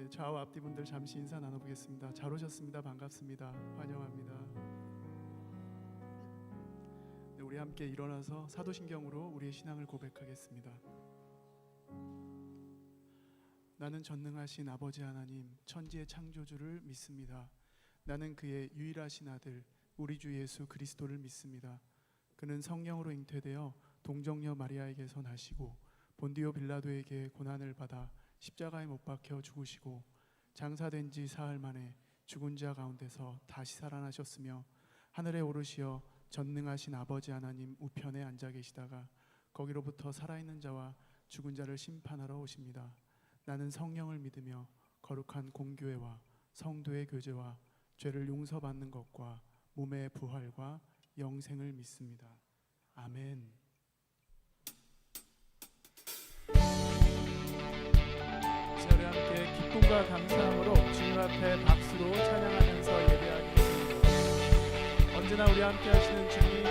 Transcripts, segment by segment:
좌우 앞뒤 분들 잠시 인사 나눠보겠습니다. 잘 오셨습니다. 반갑습니다. 환영합니다. 네, 우리 함께 일어나서 사도신경으로 우리의 신앙을 고백하겠습니다. 나는 전능하신 아버지 하나님, 천지의 창조주를 믿습니다. 나는 그의 유일하신 아들, 우리 주 예수 그리스도를 믿습니다. 그는 성령으로 잉태되어 동정녀 마리아에게서 나시고 본디오 빌라도에게 고난을 받아 십자가에 못 박혀 죽으시고 장사된 지 사흘 만에 죽은 자 가운데서 다시 살아나셨으며 하늘에 오르시어 전능하신 아버지 하나님 우편에 앉아 계시다가 거기로부터 살아있는 자와 죽은 자를 심판하러 오십니다. 나는 성령을 믿으며 거룩한 공교회와 성도의 교제와 죄를 용서받는 것과 몸의 부활과 영생을 믿습니다. 아멘. 우리 함께 기쁨과 감사함으로 주님 앞에 박수로 찬양하면서 예배하겠습니다. 언제나 우리 함께 하시는 주님,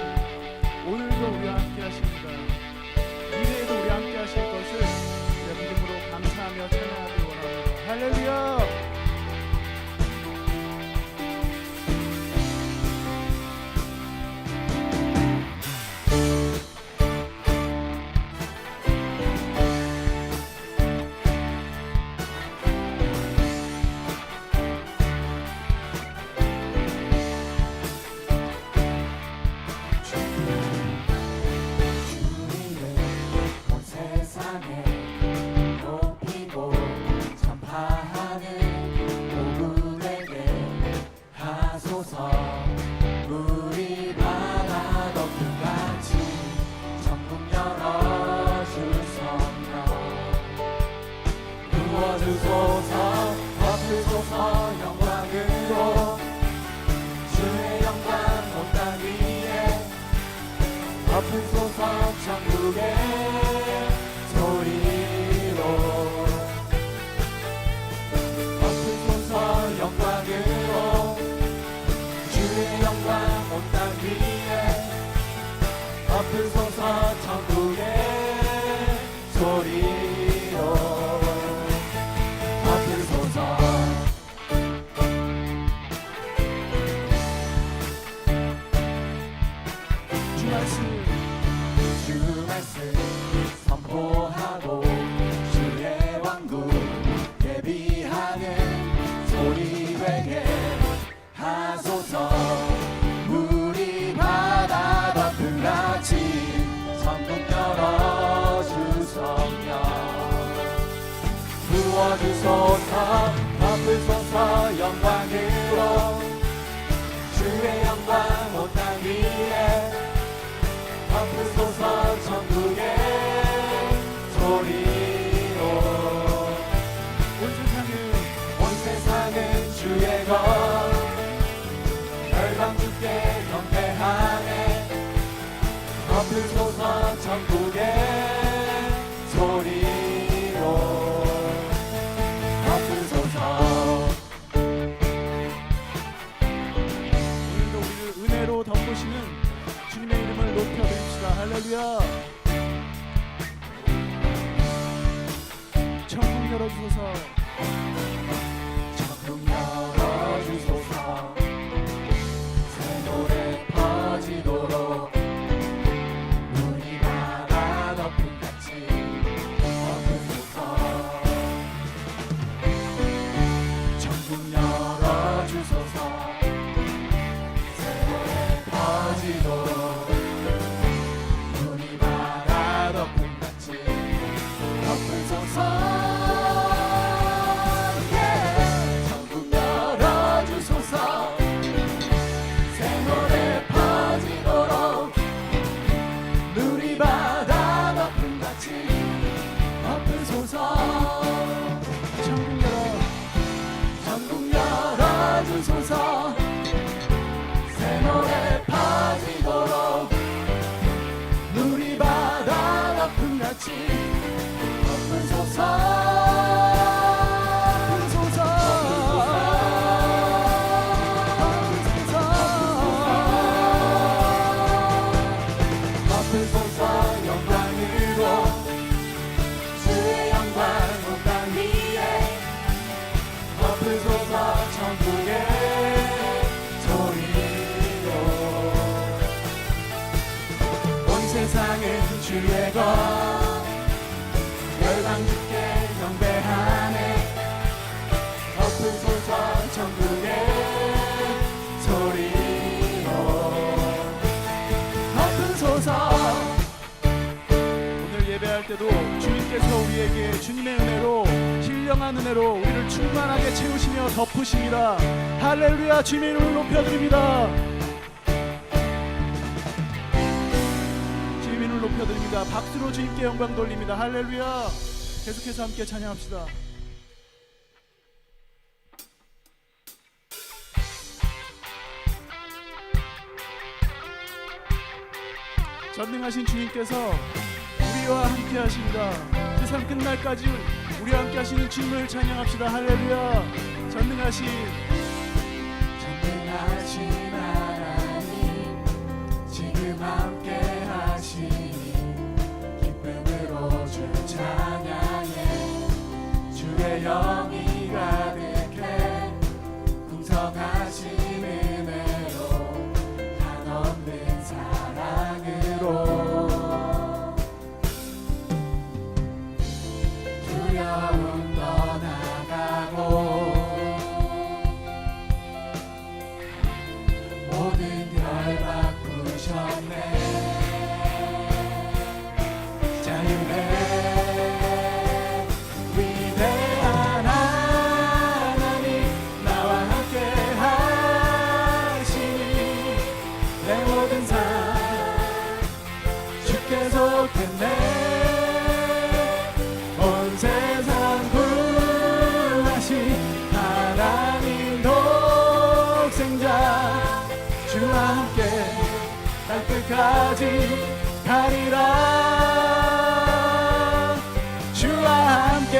오늘도 우리와 함께 하십니다. 미래에도 우리 함께 하실 것을 믿음으로 감사하며 찬양하길 원합니다. 할렐루야! 부어주소서 덮으소서 영광으로 주의 영광 온 땅 위에 덮으소서 천국의 소리로 온 세상은 주의 것 열방 주께 경배하네 덮으소서 천국의 소리로 덮으시는 주님의 이름을 높여드립시다. 할렐루야. 천국 열어주소서. 천국 열어주소서. 새 노래 퍼지도록 눈이 바다 덮은 같이 덮으소서. 천국 열어주소서. 눈이 바다 덮은 같이 덮으소서. 천국 열어주소서. 새 노래 퍼지도록 눈이 바다 덮은 같이 덮으소서. 천국 열어주소서. 새 노래 퍼지도록 눈이 바다 덮은 같이 덮으소서. 덮으소서 영광으로 주의 영광 온 땅 위에 덮으소서 천국의 소리로 온 세상은 주의 것 열방 주께 경배하네 덮으소서 천국의 소리로 덮으소서. 오늘 예배할 때도 주님께서 우리에게 주님의 은혜로 신령한 은혜로 우리를 충만하게 채우시며 덮으십니다. 할렐루야. 주님의 이름을 높여드립니다. 주님의 이름을 높여드립니다. 박수로 주님께 영광 돌립니다. 할렐루야. 계속해서 함께 찬양합시다. 전능하신 주님께서 우리와 함께 하십니다. 세상 끝날까지 우리와 함께 하시는 주님을 찬양합시다. 할렐루야. 전능하신 하나님 지금 함께 하시니 기쁨으로 주 찬양해 주의 영이 가득해 풍성하신 은혜로 한없는 사랑으로 두려움 떠나가고 모든 별 바꾸셨네 자유해 위대한 하나님 나와 함께 하시니 내 모든 삶 주께 속했네 온 세상 구하신 하나님 독생자 주와 함께 땅 끝까지 가리라 주와 함께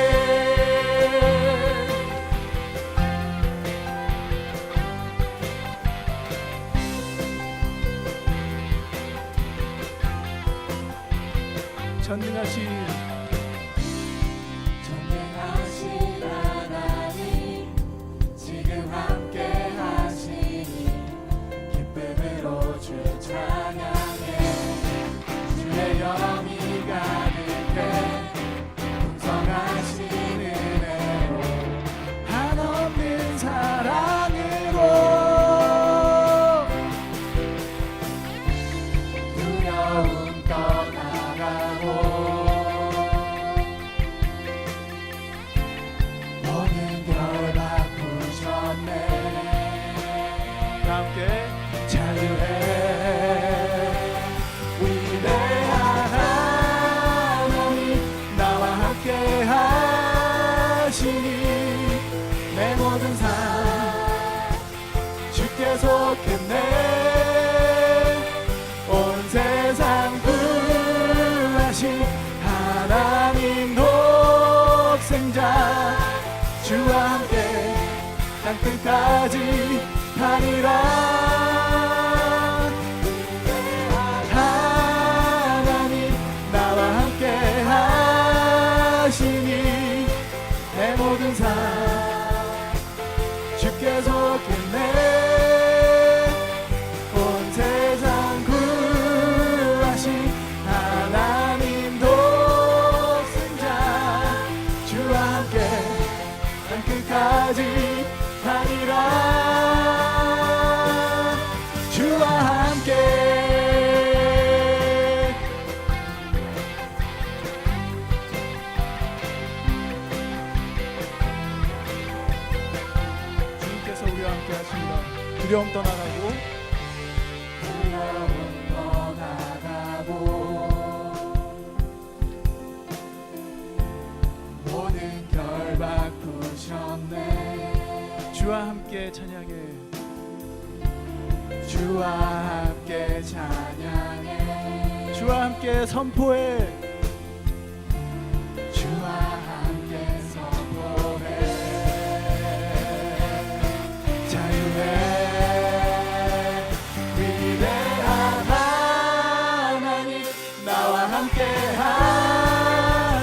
전능하신 하나님 지금 함께 하시니 기쁨으로 주 찬양해 주의 영이 가득해 풍성하신 은혜로 한없는 사랑으로 두려움 떠나가고 모든 별 바꾸셨네 다 함께 자유해 위대한 하나님 나와 함께 하시니 내 모든 삶 주께 속했네 온 세상 구하신 하나님 독생자 주와 함께 땅 끝까지 가리라 하나님 나와 함께 하시니 내 모든 삶 주께 속했네 온 세상 구하신 하나님 독생자 주와 함께 땅 끝까지 가리라 주와 함께 주님께서 우리와 함께 하십니다. 두려움 떠나가고 두려움 떠나가고 모든 결 바꾸셨네 주와 함께 찬양해 주와 함께 찬양해 주와 함께 선포해 주와 함께 선포해 자유해 위대한 하나님 나와 함께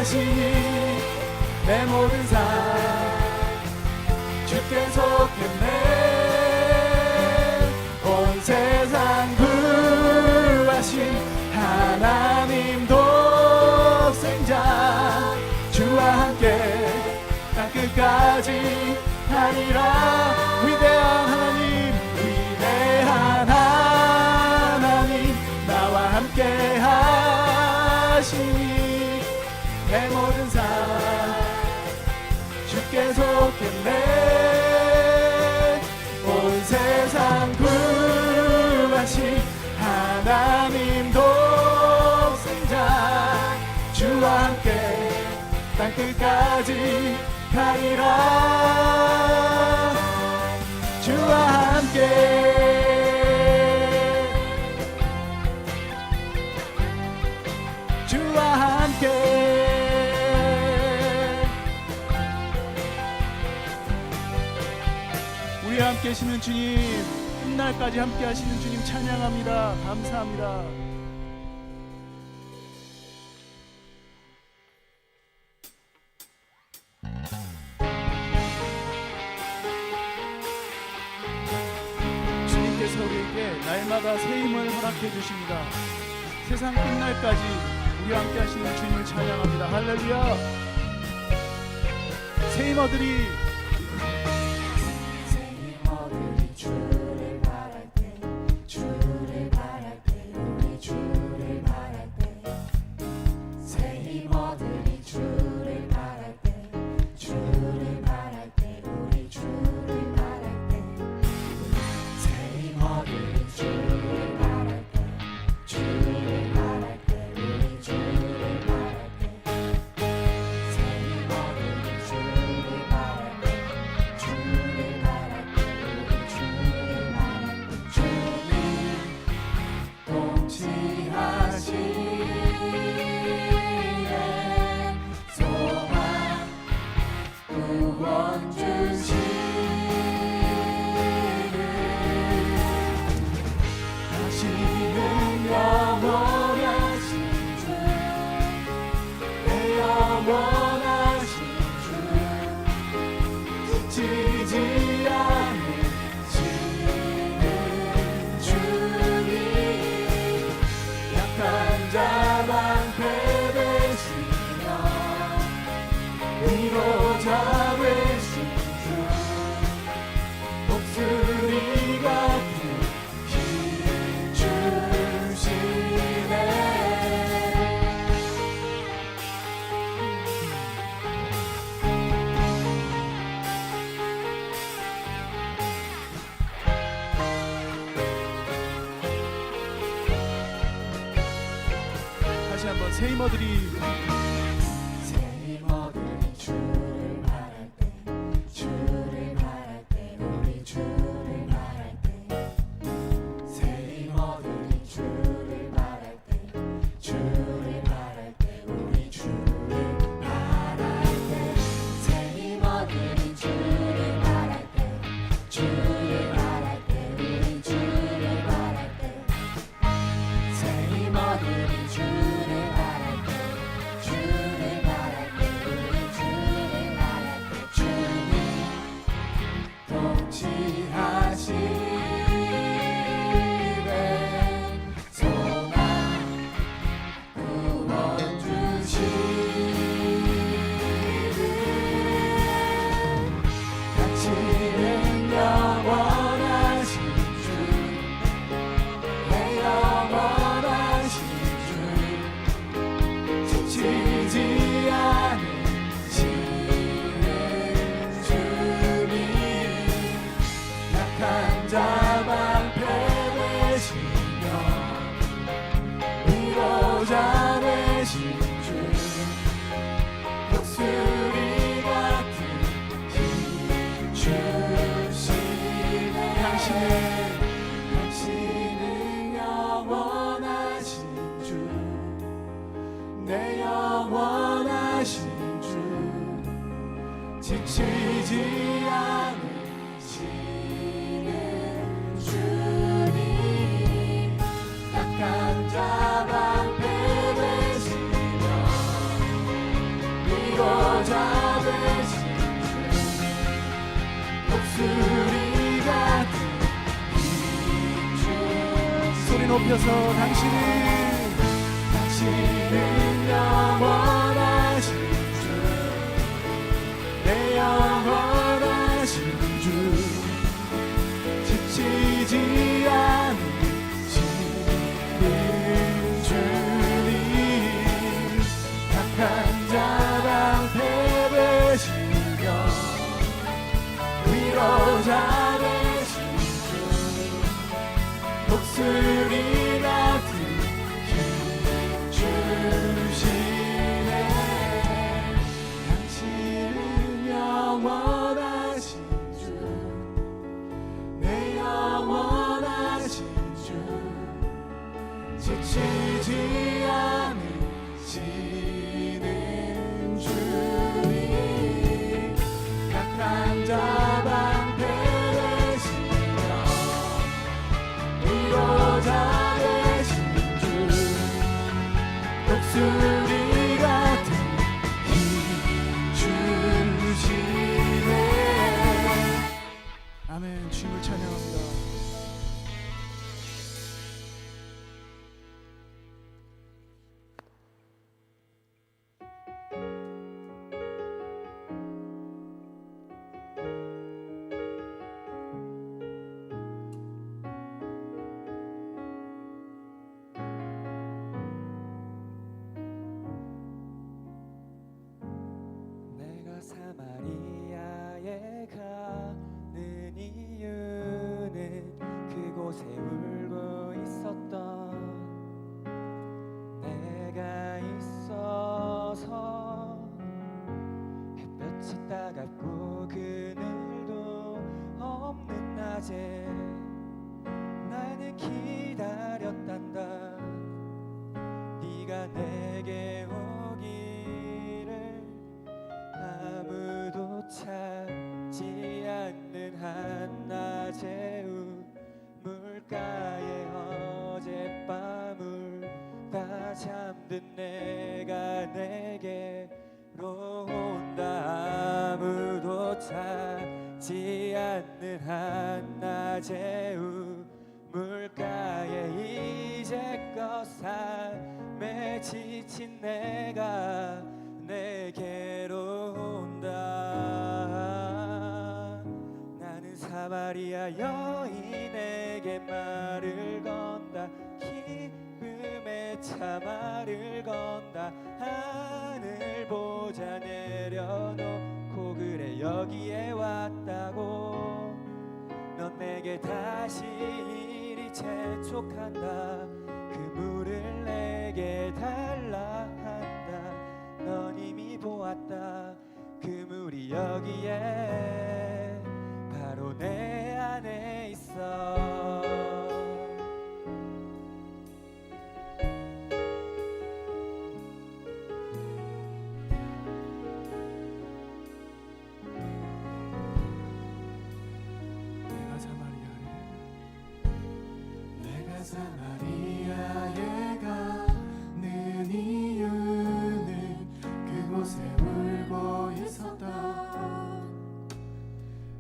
하시니 내 모든 삶 주께 속했네. 온 세상 구하신 하나님 독생자 주와 함께 땅 끝까지 하리라. 위대한 하나님, 위대한 하나님, 나와 함께 하시니 내 모든 삶 주께 속했네. 온 세상 구하신 하나님 독생자 주와 함께 땅 끝까지 가리라. 주와 함께, 주와 함께. 우리와 함께 하시는 주님, 끝날까지 함께 하시는 주님 찬양합니다. 감사합니다. 주님께서 우리에게 날마다 새 힘을 허락해 주십니다. 세상 끝날까지 우리와 함께 하시는 주님을 찬양합니다. 할렐루야. 새 힘 얻으리. 주를 바랄 때, 주를 바랄 때, 우리 주를 바랄 때, 새 힘 얻으리. 주를 바랄 때, 주를 바랄 때, 우리 주를 바랄 때, 새 힘 얻으리. 주를 바랄 때, 주를 바랄 때, 우리 주를 바랄 때, 새 힘 얻으리. 주를 바랄 때, 주를 바랄 때, 지지 않으시는 주님, 약한 자 방패되시며 위로자 되신 주, 목소리 같은 힘 주시네. 다시 한번 새 힘 얻으리. 새 힘 얻으리. 주를 바랄 때, 주를 바랄 때, 우리 주를 바랄 때, 새 힘 얻으리. 주를 바랄 때, 주를 바랄 때, 우리 주를 바랄 때, 새 힘 얻으리. 주를 바랄 때, 주를 바랄 때, 우리 주를 바랄 때, 새 힘 얻으리. 주를 바랄 때, 주를 바랄 때, 우리 주를 바랄 때, 주님 통치하시네. 소망 구원 주시네. 가치는 영원하신 주, 내 영원하신 주, 지지 않으시는 주님, 약한 높여서 당신은 영원하신 주, 내 영원하신 주, 지치지 않으시는 주님, 약한 자 방패 되시며 위로자 되신 주, 독수리 같은 힘 주시네. 당신은 영원하신 주, 내 영원하신 주, 지치지 않으시는 주님, 약한 자 방패 되시며 위로자 되신 주, 독수리 같은 힘 주시네. 아멘. 주님을 찬양합니다. 내가 사마리아에 가는 이유는 그곳에 울고 있었던 내가 있어서, 햇볕이 따갑고 그늘도 없는 낮에 나는 기다렸단다. 네가 내게 오기를 아무도 찾지 않는 한낮의 우물가에 어젯밤을 다 잠든 내가 내게로 온다. 아무도 찾지 않는 한낮의 우물가에 이제껏 삶에 지친 내가 내게로 온다. 나는 사마리아 여인에게 말을 건다. 기쁨의 차 말을 건다. 하늘 보자 내려놓고 그래 여기에 왔다고. 넌 내게 다시 이리 재촉한다. 그 물을 내게 달라 한다. 넌 이미 보았다. 그 물이 여기에 바로 내 안에 있어. 사마리아에 가는 이유는 그곳에 울고 있었던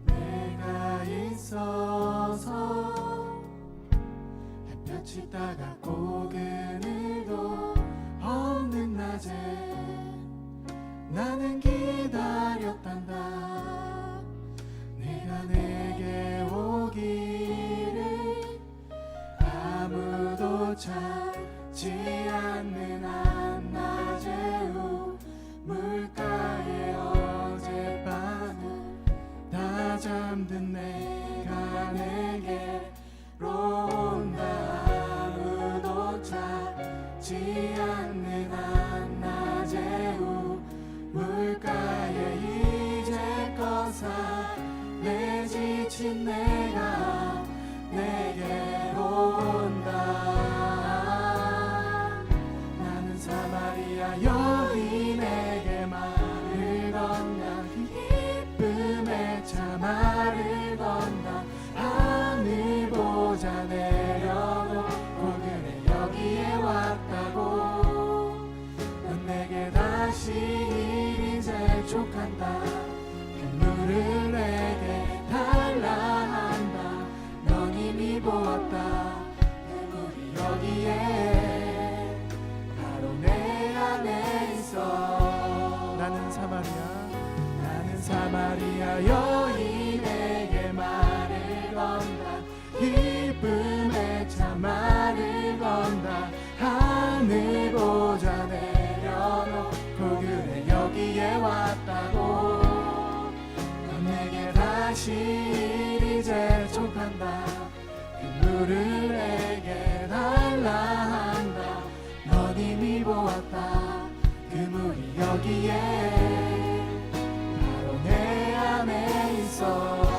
내가 있어서, 햇볕이 따갑고 그늘도 없는 낮에 나는 기다렸단다. 내가 내게 오기를 아무도 찾지 않는 한낮의 우물가에 어젯밤을 다 잠든 내가 내게로 온다. 아무도 찾지 않는 한낮의 우물가에 이제껏 삶에 지친 내가 내게로 온다. 나는 사마리아 여인에게 말을 건다. 기쁨의 차 말을 건다. 하늘 보자 내려놓고 그래 여기에 왔다고. 넌 내게 다시 이리 재촉한다. 그 물을 내게 달라 한다. 넌 이미 보았다. 그 물이 물을 내게 달라 한다. 넌 이미 보았다. 그 물이 여기에 바로 내 안에 있어.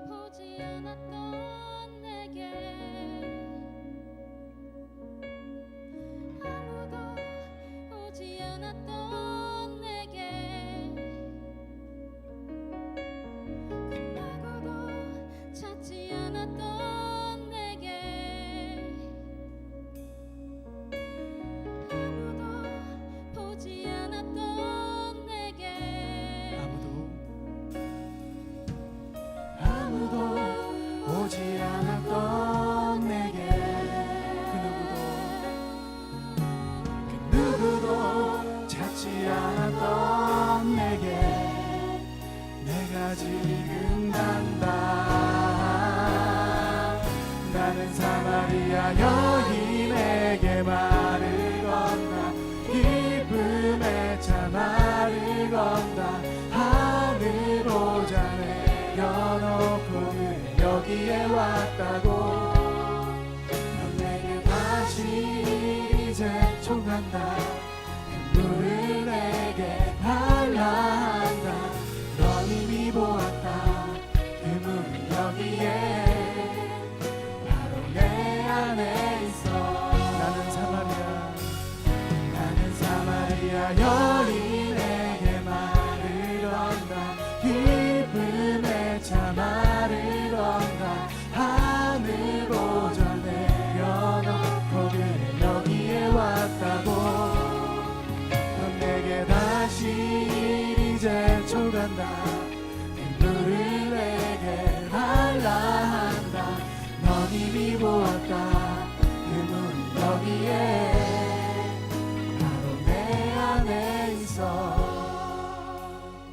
보지 않았던 내게 아무도 오지 않았던 내게 끝나고도 찾지 않았던 내게 아무도 보지 않았던 내게 아무도 오지 않았던 내게 그 누구도 찾지 않았던 내게 내가 지금 간다. 나는 사마리아 여인에게 말을 건다. 기쁨에 차 말을 건다. 하늘 오자 내려놓고 그래 여기에 왔다고. 넌 내게 다시 이제 총한다. 그 물을 내게 달라 한다. 넌 이미 보았다. 그 물이 여기에 바로 내 안에 있어. 나는 사마리아 여인에게 말을 건다. 기쁨에 차 말을 건다. 하늘 보자 내려놓고 그래 여기에 왔다고. 넌 내게 다시 이제 초간다. 그 물을 내게 달라 한다. 넌 이미 보았다. 그 물이 여기에 바로 내 안에 있어.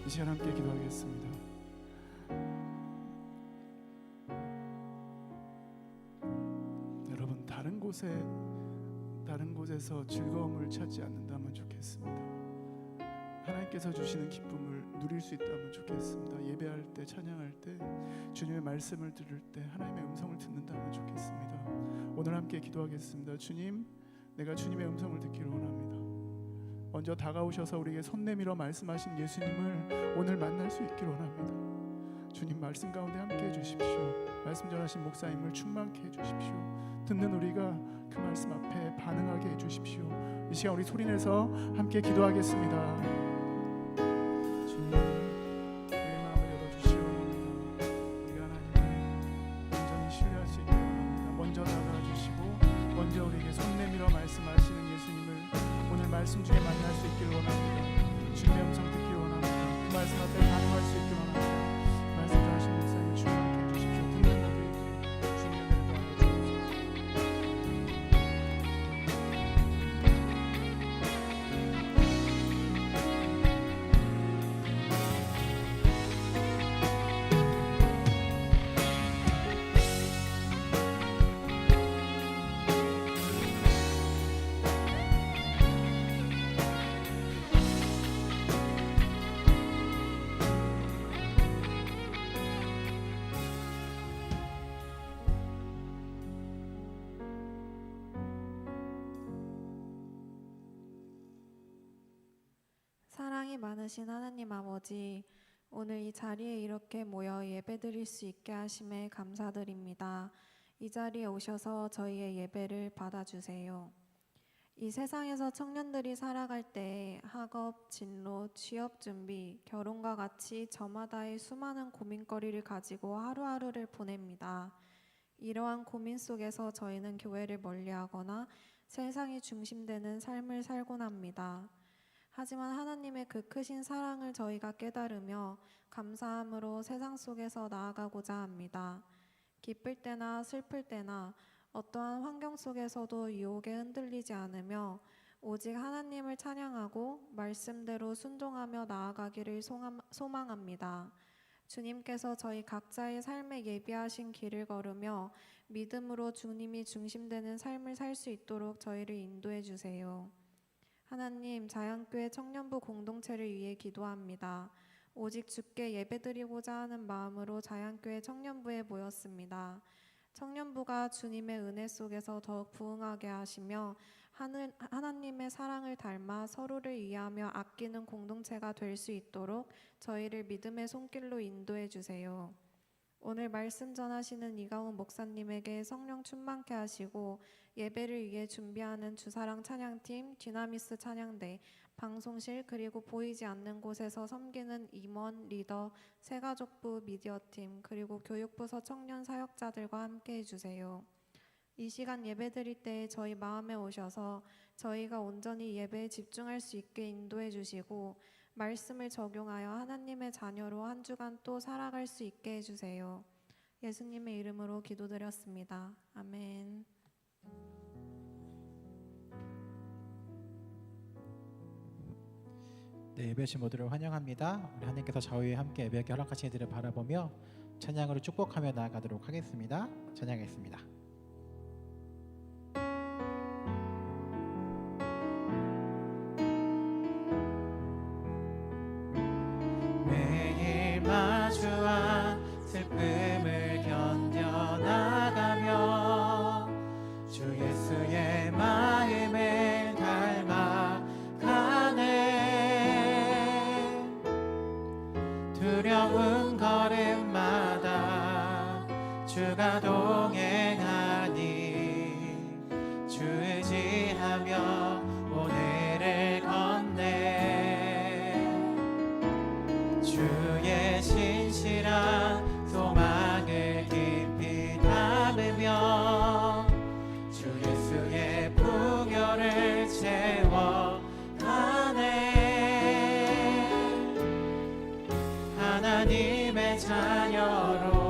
이 시간 함께 기도하겠습니다. 여러분 다른 곳에서 즐거움을 찾지 않는다면 좋겠습니다. 하나님께서 주시는 기쁨을 누릴 수 있다면 좋겠습니다. 예배할 때, 찬양할 때, 주님의 말씀을 들을 때 하나님의 음성을 듣는다면 좋겠습니다. 오늘 함께 기도하겠습니다. 주님, 내가 주님의 음성을 듣기를 원합니다. 먼저 다가오셔서 우리에게 손 내밀어 말씀하신 예수님을 오늘 만날 수 있기를 원합니다. 주님 말씀 가운데 함께 해주십시오. 말씀 전하신 목사님을 충만케 해주십시오. 듣는 우리가 그 말씀 앞에 반응하게 해주십시오. 이 시간 우리 소리내서 함께 기도하겠습니다. 주님, 우리의 마음을 열어주시옵니다. 우리가 하나님을 온전히 신뢰할 수 있기를 원합니다. 먼저 다가와 주시고 먼저 우리에게 손 내밀어 말씀하시는 예수님을 오늘 말씀 중에 만날 수 있기를 원합니다. 주님의 음성 듣기를 원합니다. 그 말씀 앞에 반응할 수 있기를 원합니다. 말씀 전하신 목사님을 충만케 해주십시오. 듣는 우리에게 주님의 은혜를 더하여 주옵소서. 사랑이 많으신 하나님 아버지, 오늘 이 자리에 이렇게 모여 예배드릴 수 있게 하심에 감사드립니다. 이 자리에 오셔서 저희의 예배를 받아주세요. 이 세상에서 청년들이 살아갈 때 학업, 진로, 취업 준비, 결혼과 같이 저마다의 수많은 고민거리를 가지고 하루하루를 보냅니다. 이러한 고민 속에서 저희는 교회를 멀리하거나 세상이 중심되는 삶을 살곤 합니다. 하지만 하나님의 그 크신 사랑을 저희가 깨달으며 감사함으로 세상 속에서 나아가고자 합니다. 기쁠 때나 슬플 때나 어떠한 환경 속에서도 유혹에 흔들리지 않으며 오직 하나님을 찬양하고 말씀대로 순종하며 나아가기를 소망합니다. 주님께서 저희 각자의 삶에 예비하신 길을 걸으며 믿음으로 주님이 중심되는 삶을 살 수 있도록 저희를 인도해 주세요. 하나님, 자연교회 청년부 공동체를 위해 기도합니다. 오직 주께 예배드리고자 하는 마음으로 자연교회 청년부에 모였습니다. 청년부가 주님의 은혜 속에서 더욱 부흥하게 하시며 하나님의 사랑을 닮아 서로를 이해하며 아끼는 공동체가 될 수 있도록 저희를 믿음의 손길로 인도해 주세요. 오늘 말씀 전하시는 이가훈 목사님에게 성령 충만케 하시고 예배를 위해 준비하는 주사랑 찬양팀, 디나미스 찬양대, 방송실 그리고 보이지 않는 곳에서 섬기는 임원, 리더, 새가족부 미디어팀 그리고 교육부서 청년 사역자들과 함께 해주세요. 이 시간 예배드릴 때 저희 마음에 오셔서 저희가 온전히 예배에 집중할 수 있게 인도해 주시고 말씀을 적용하여 하나님의 자녀로 한 주간 또 살아갈 수 있게 해주세요. 예수님의 이름으로 기도드렸습니다. 아멘. 네, 예배신 모두를 환영합니다. 우리 하나님께서 저희와 함께 예배하게 허락하신 이들을 바라보며 찬양으로 축복하며 나아가도록 하겠습니다. 찬양하겠습니다. 매일 마주한 슬픔을 견뎌나가며 주 예수의 마음을 닮아가네. 두려운 걸음마다 주가 동행하니 주 의지하며 오늘을 건네. 주의 신실한 소망을 깊이 담으며 주 예수의 부교를 채워가네. 하나님의 자녀로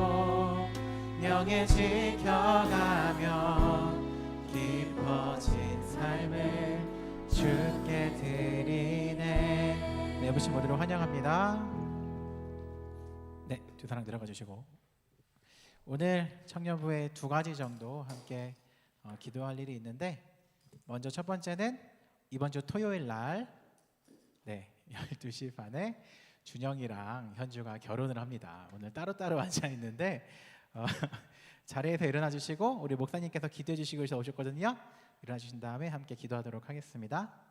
명예 지켜가며 깊어진 삶을 주께 드리네. 네, 예배신 모두를 환영합니다. 네, 두 사랑 들어가 주시고 오늘 청년부에 두 가지 정도 함께 기도할 일이 있는데 먼저 첫 번째는 이번 주 토요일 날 12시 반에 준영이랑 현주가 결혼을 합니다. 오늘 따로따로 앉아 있는데 자리에서 일어나 주시고 우리 목사님께서 기도해 주시고 오셨거든요. 일어나 주신 다음에 함께 기도하도록 하겠습니다.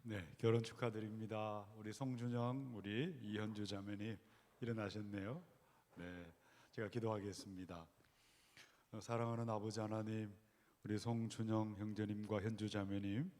네, 결혼 축하드립니다. 우리 송준영, 우리 이현주 자매님 일어나셨네요. 네, 제가 기도하겠습니다. 사랑하는 아버지 하나님, 우리 송준영 형제님과 현주 자매님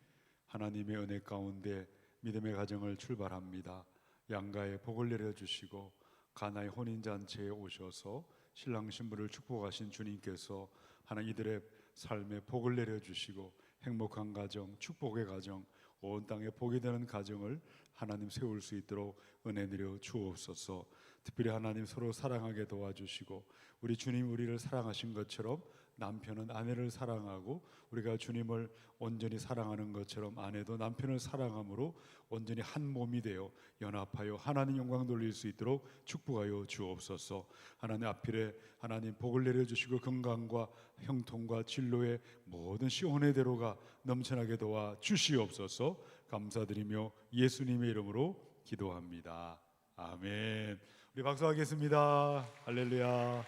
하나님의 은혜 가운데 믿음의 가정을 출발합니다. 양가에 복을 내려주시고 가나의 혼인잔치에 오셔서 신랑 신부를 축복하신 주님께서 하나님 이들의 삶에 복을 내려주시고 행복한 가정, 축복의 가정, 온 땅에 복이 되는 가정을 하나님 세울 수 있도록 은혜 내려 주옵소서. 특별히 하나님 서로 사랑하게 도와주시고 우리 주님 우리를 사랑하신 것처럼 남편은 아내를 사랑하고 우리가 주님을 온전히 사랑하는 것처럼 아내도 남편을 사랑함으로 온전히 한 몸이 되어 연합하여 하나님 영광 돌릴 수 있도록 축복하여 주옵소서. 하나님 앞길에 하나님 복을 내려주시고 건강과 형통과 진로의 모든 시온의 대로가 넘쳐나게 도와 주시옵소서. 감사드리며 예수님의 이름으로 기도합니다. 아멘. 우리 박수하겠습니다. 할렐루야.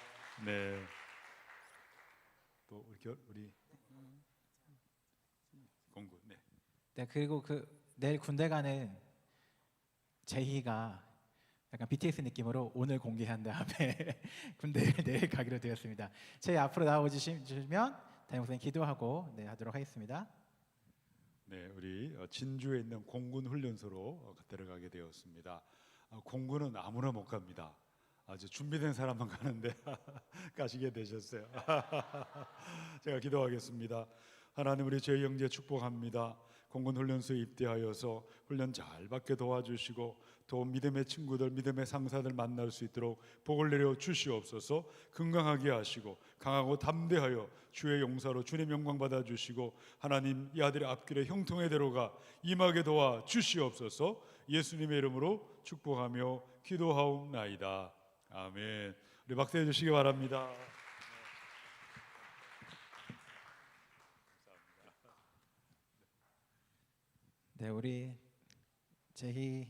네. 또 우리 공부. 네. 네, 그리고 내일 군대 가는 제희가 약간 BTS 느낌으로 오늘 공개한 다음에 군대를 내일 가기로 되었습니다. 제희 앞으로 나와주시면 담임 목사님 기도하고 하도록 하겠습니다. 네, 우리 진주에 있는 공군 훈련소로 데려가게 되었습니다. 공군은 아무나 못 갑니다. 아주 준비된 사람만 가는데 가시게 되셨어요. 제가 기도하겠습니다. 하나님 우리 저희 형제 축복합니다. 공군 훈련소에 입대하여서 훈련 잘 받게 도와주시고 또 믿음의 친구들, 믿음의 상사들 만날 수 있도록 복을 내려 주시옵소서. 건강하게 하시고 강하고 담대하여 주의 용사로 주님 영광 받아 주시고 하나님 이 아들의 앞길에 형통의 대로가 임하게 도와 주시옵소서. 예수님의 이름으로 축복하며 기도하옵나이다. 아멘. 우리 박수해 주시기 바랍니다. 네, 우리 제희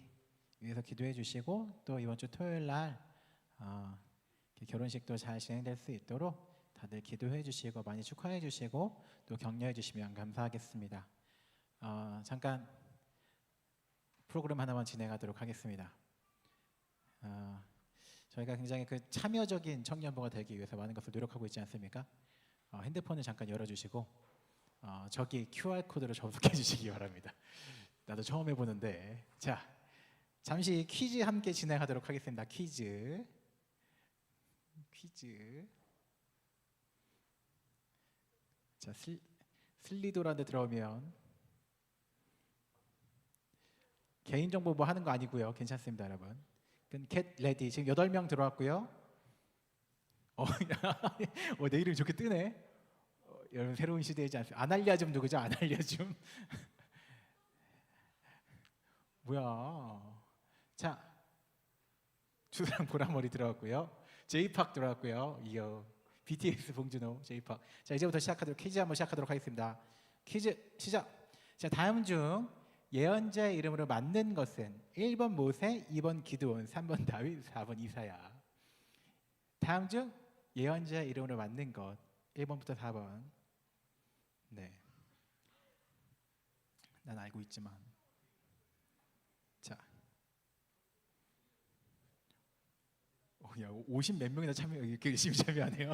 위해서 기도해 주시고 또 이번 주 토요일 날 결혼식도 잘 진행될 수 있도록 다들 기도해 주시고 많이 축하해 주시고 또 격려해 주시면 감사하겠습니다. 잠깐 프로그램 하나만 진행하도록 하겠습니다. 저희가 굉장히 그 참여적인 청년부가 되기 위해서 많은 것을 노력하고 있지 않습니까? 핸드폰을 잠깐 열어주시고 저기 QR 코드로 접속해 주시기 바랍니다. 나도 처음 해보는데. 자, 잠시 퀴즈 함께 진행하도록 하겠습니다. 퀴즈. 자, 슬리도라는 데 들어오면 개인정보 뭐 하는 거 아니고요. 괜찮습니다, 여러분. 겟 레디. 지금 8명 들어왔고요. 내 이름이 좋게 뜨네. 여러분 새로운 시대이지 않습니까? 아날리아즘 누구죠? 아날리아즘. 뭐야? 자, 주사랑 보라머리 들어왔고요. 제이팍 들어왔고요. 이어 BTS 봉준호, 제이팍. 자, 이제부터 퀴즈 한번 시작하도록 하겠습니다. 퀴즈 시작. 자, 다음 중 예언자의 이름으로 맞는 것은 1번 모세, 2번 기드온, 3번 다윗, 4번 이사야. 다음 중 예언자의 이름으로 맞는 것 1번부터 4번. 네, 난 알고 있지만. 자, 야, 50 몇 명이나 이렇게 열심히 참여하네요.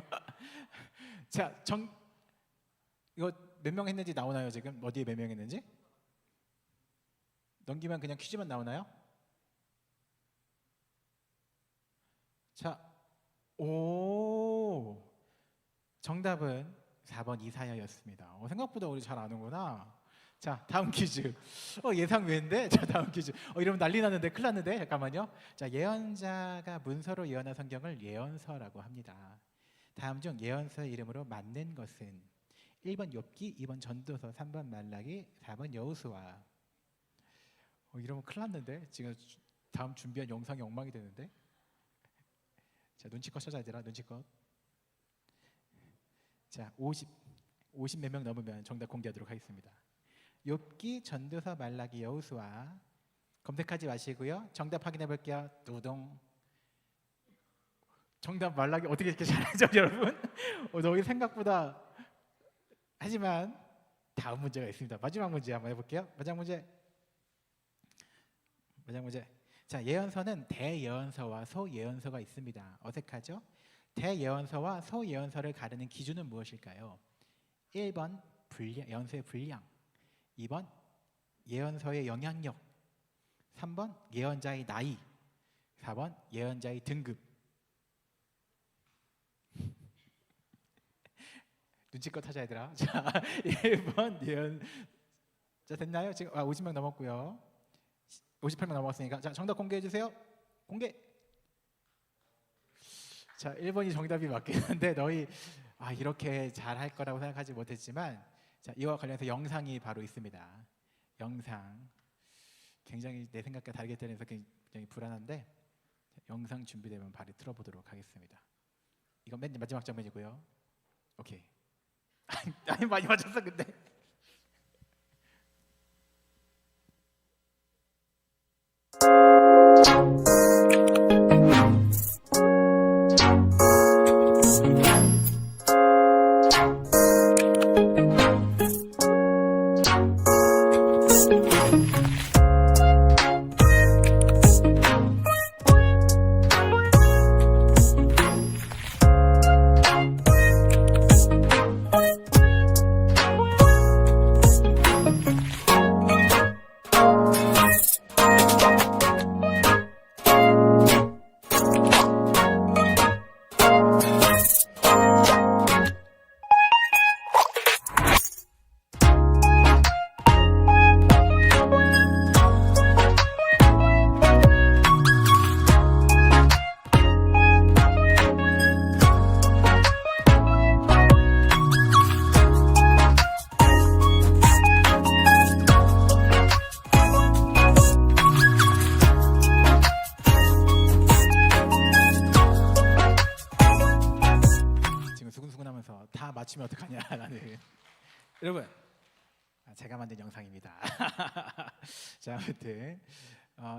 자, 이거 몇 명 했는지 나오나요? 지금 어디에 몇 명 했는지? 넘기면 그냥 퀴즈만 나오나요? 자, 오, 정답은 4번 이사야였습니다. 생각보다 우리 잘 아는구나. 자, 다음 퀴즈. 예상 외인데. 자, 다음 퀴즈. 이러면 난리 났는데, 큰일 났는데. 잠깐만요. 자, 예언자가 문서로 예언한 성경을 예언서라고 합니다. 다음 중 예언서의 이름으로 맞는 것은 1번 욥기, 2번 전도서, 3번 말라기, 4번 여호수아. 이러면 큰일 났는데. 지금 다음 준비한 영상이 엉망이 되는데. 자, 눈치껏 찾아야 되라. 눈치껏. 자, 50 몇 명 넘으면 정답 공개하도록 하겠습니다. 욥기, 전도서, 말라기, 여호수아. 검색하지 마시고요. 정답 확인해 볼게요. 두둥. 정답 말라기. 어떻게 이렇게 잘하죠, 여러분? 너희 생각보다. 하지만 다음 문제가 있습니다. 마지막 문제 한번 해볼게요. 마지막 문제. 자, 예언서는 대예언서와 소예언서가 있습니다. 어색하죠? 대예언서와 소예언서를 가르는 기준은 무엇일까요? 1번 예언서의 분량, 2번 예언서의 영향력, 3번 예언자의 나이, 4번 예언자의 등급. 눈치껏 하자 얘들아. 자, 1번 예언. 자, 됐나요? 지금 50명 넘었고요. 58명 넘었으니까. 자, 정답 공개해 주세요. 공개. 자, 1번이 정답이 맞긴 한데 너희 이렇게 잘할 거라고 생각하지 못했지만, 자, 이와 관련해서 영상이 바로 있습니다. 영상. 굉장히 내 생각과 다르게 들려서 굉장히 불안한데, 영상 준비되면 바로 틀어보도록 하겠습니다. 이건 맨 마지막 장면이고요. 오케이. 아니 많이 맞췄어 근데. 나는 여러분 제가 만든 영상입니다. 자, 아무튼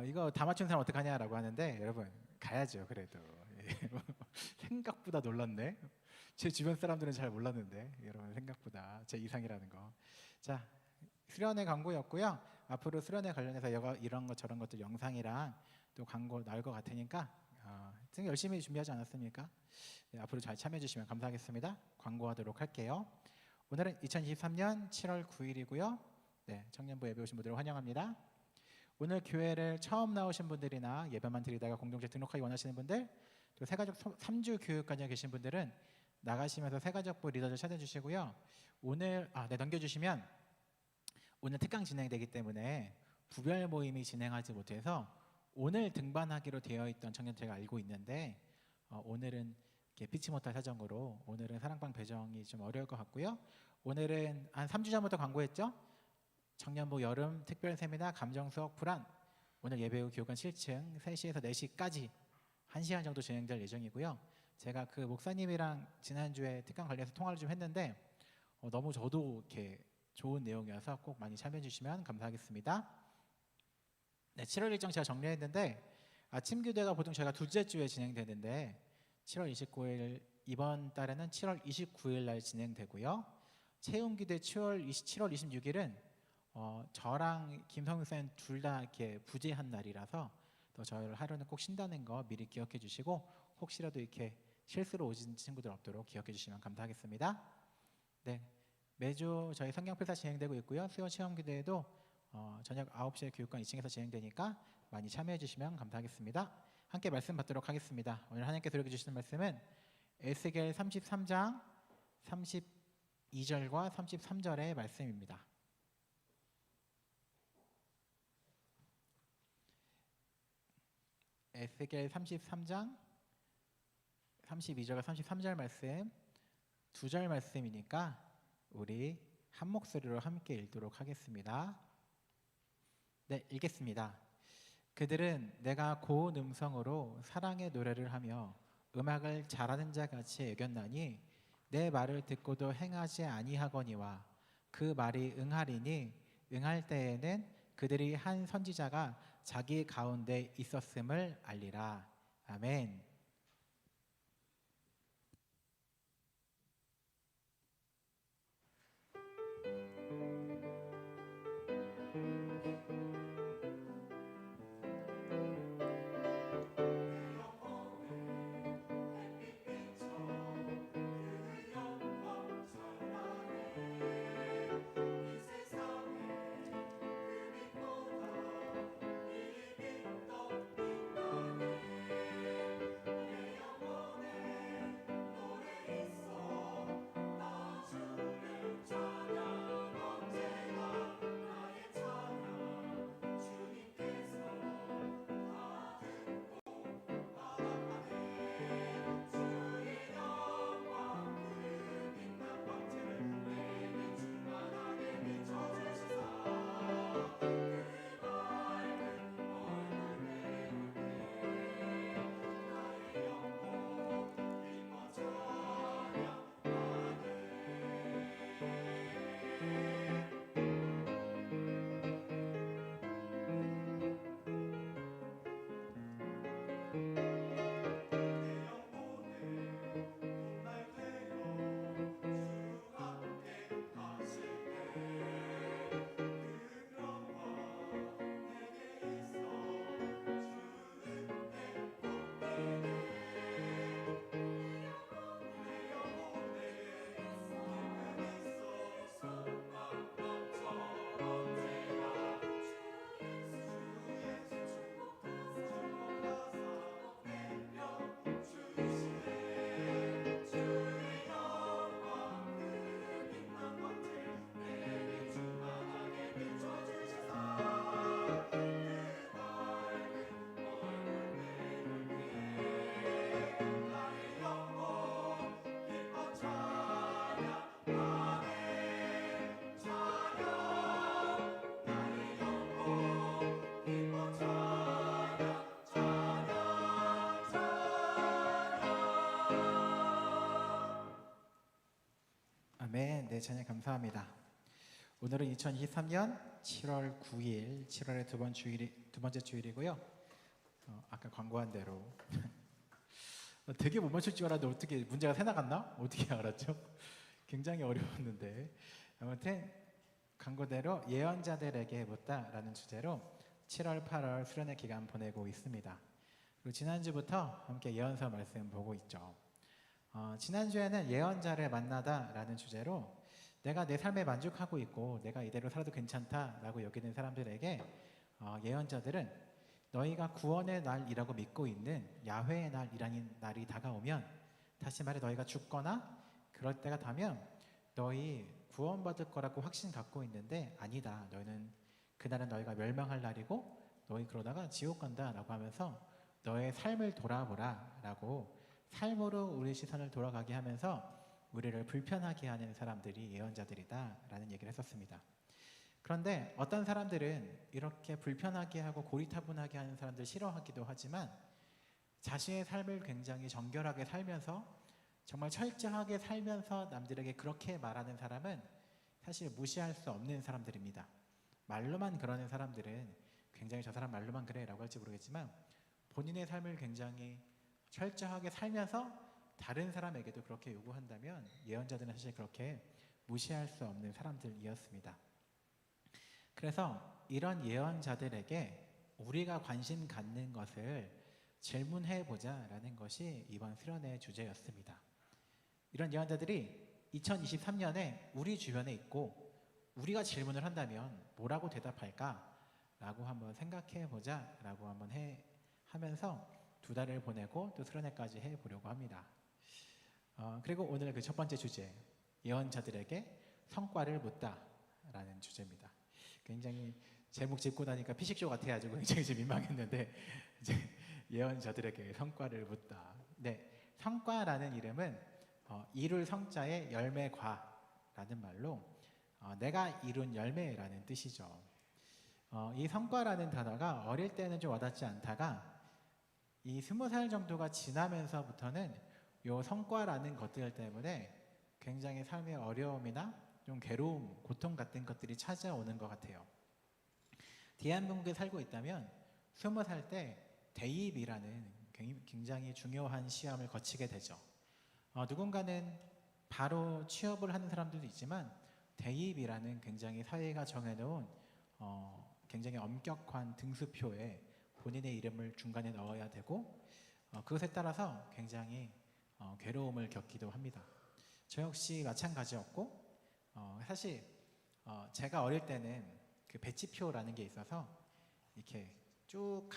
이거 다 맞춘 사람 어떡하냐라고 하는데 여러분 가야죠. 그래도 생각보다 놀랐네. 제 주변 사람들은 잘 몰랐는데 여러분 생각보다 제 이상이라는 거. 자, 수련회 광고였고요. 앞으로 수련회 관련해서 이런 것 저런 것들 영상이랑 또 광고 나올 것 같으니까 지금 열심히 준비하지 않았습니까? 네, 앞으로 잘 참여해 주시면 감사하겠습니다. 광고하도록 할게요. 오늘은 2023년 7월 9일이고요. 네, 청년부 예배 오신 분들을 환영합니다. 오늘 교회를 처음 나오신 분들이나 예배만 드리다가 공동체 등록하기 원하시는 분들, 또 새가족 3주 교육과정에 계신 분들은 나가시면서 새가족부 리더를 찾아주시고요. 오늘 넘겨주시면 오늘 특강 진행되기 때문에 부별 모임이 진행하지 못해서 오늘 등반하기로 되어 있던 청년체가 알고 있는데 오늘은 피치 못할 사정으로 오늘은 사랑방 배정이 좀 어려울 것 같고요. 오늘은 한 3주 전부터 광고했죠. 청년부 여름 특별 세미나 감정 수업 불안, 오늘 예배 후 교육관 7층 3시에서 4시까지 1시간 정도 진행될 예정이고요. 제가 그 목사님이랑 지난주에 특강 관련해서 통화를 좀 했는데 너무 저도 이렇게 좋은 내용이어서 꼭 많이 참여해 주시면 감사하겠습니다. 네, 7월 일정 제가 정리했는데 아침 교대가 보통 저희가 둘째 주에 진행되는데 7월 29일 이번 달에는 7월 29일 날 진행되고요. 채용 기대 7월 26일은 저랑 김성윤 쌤 둘 다 이렇게 부재한 날이라서 또 저희를 하루는 꼭 쉰다는 거 미리 기억해 주시고 혹시라도 이렇게 실수로 오신 친구들 없도록 기억해 주시면 감사하겠습니다. 네, 매주 저희 성경필사 진행되고 있고요. 수요 체험 기대에도 저녁 9시에 교육관 2층에서 진행되니까 많이 참여해 주시면 감사하겠습니다. 함께 말씀 받도록 하겠습니다. 오늘 하나님께 드려 주시는 말씀은 에스겔 33장 32절과 33절의 말씀입니다. 에스겔 33장 32절과 33절 말씀 두 절 말씀이니까 우리 한 목소리로 함께 읽도록 하겠습니다. 네, 읽겠습니다. 그들은 내가 고운 음성으로 사랑의 노래를 하며 음악을 잘하는 자 같이 여겼나니 내 말을 듣고도 행하지 아니하거니와 그 말이 응하리니 응할 때에는 그들이 한 선지자가 자기 가운데 있었음을 알리라. 아멘. 네, 찬양 감사합니다. 오늘은 2023년 7월 9일, 7월의 두 번째 주일이고요. 아까 광고한 대로 되게 못 맞출 줄 알았는데 어떻게 문제가 새 나갔나? 어떻게 알았죠? 굉장히 어려웠는데 아무튼 광고대로 예언자들에게 묻다라는 주제로 7월, 8월 수련회 기간 보내고 있습니다. 그리고 지난주부터 함께 예언서 말씀 보고 있죠. 지난주에는 예언자를 만나다라는 주제로 내가 내 삶에 만족하고 있고 내가 이대로 살아도 괜찮다라고 여기는 사람들에게 예언자들은 너희가 구원의 날이라고 믿고 있는 야훼의 날이라는 날이 다가오면, 다시 말해 너희가 죽거나 그럴 때가 다면 너희 구원받을 거라고 확신 갖고 있는데 아니다, 너희는 그날은 너희가 멸망할 날이고 너희 그러다가 지옥 간다라고 하면서 너의 삶을 돌아보라 라고 삶으로 우리 시선을 돌아가게 하면서 우리를 불편하게 하는 사람들이 예언자들이다 라는 얘기를 했었습니다. 그런데 어떤 사람들은 이렇게 불편하게 하고 고리타분하게 하는 사람들 싫어하기도 하지만 자신의 삶을 굉장히 정결하게 살면서 정말 철저하게 살면서 남들에게 그렇게 말하는 사람은 사실 무시할 수 없는 사람들입니다. 말로만 그러는 사람들은 굉장히 저 사람 말로만 그래 라고 할지 모르겠지만 본인의 삶을 굉장히 철저하게 살면서 다른 사람에게도 그렇게 요구한다면 예언자들은 사실 그렇게 무시할 수 없는 사람들이었습니다. 그래서 이런 예언자들에게 우리가 관심 갖는 것을 질문해 보자라는 것이 이번 수련의 주제였습니다. 이런 예언자들이 2023년에 우리 주변에 있고 우리가 질문을 한다면 뭐라고 대답할까라고 한번 생각해 보자라고 한번 하면서 2달을 보내고 또 수련회까지 해보려고 합니다. 그리고 오늘 그 첫 번째 주제, 예언자들에게 성과를 묻다라는 주제입니다. 굉장히 제목 짓고 나니까 피식쇼 같아가지고 굉장히 좀 민망했는데 이제 예언자들에게 성과를 묻다. 네, 성과라는 이름은 이룰 성자의 열매과라는 말로 내가 이룬 열매라는 뜻이죠. 이 성과라는 단어가 어릴 때는 좀 와닿지 않다가 이 20살 정도가 지나면서부터는 이 성과라는 것들 때문에 굉장히 삶의 어려움이나 좀 괴로움, 고통 같은 것들이 찾아오는 것 같아요. 대한민국에 살고 있다면 20살 때 대입이라는 굉장히 중요한 시험을 거치게 되죠. 누군가는 바로 취업을 하는 사람들도 있지만 대입이라는 굉장히 사회가 정해놓은 굉장히 엄격한 등수표에 본인의 이름을 중간에 넣어야 되고 그것에 따라서 굉장히 괴로움을 겪기도 합니다. 저 역시 마찬가지였고 사실 제가 어릴 때는 그 배치표라는 게 있어서 이렇게 쭉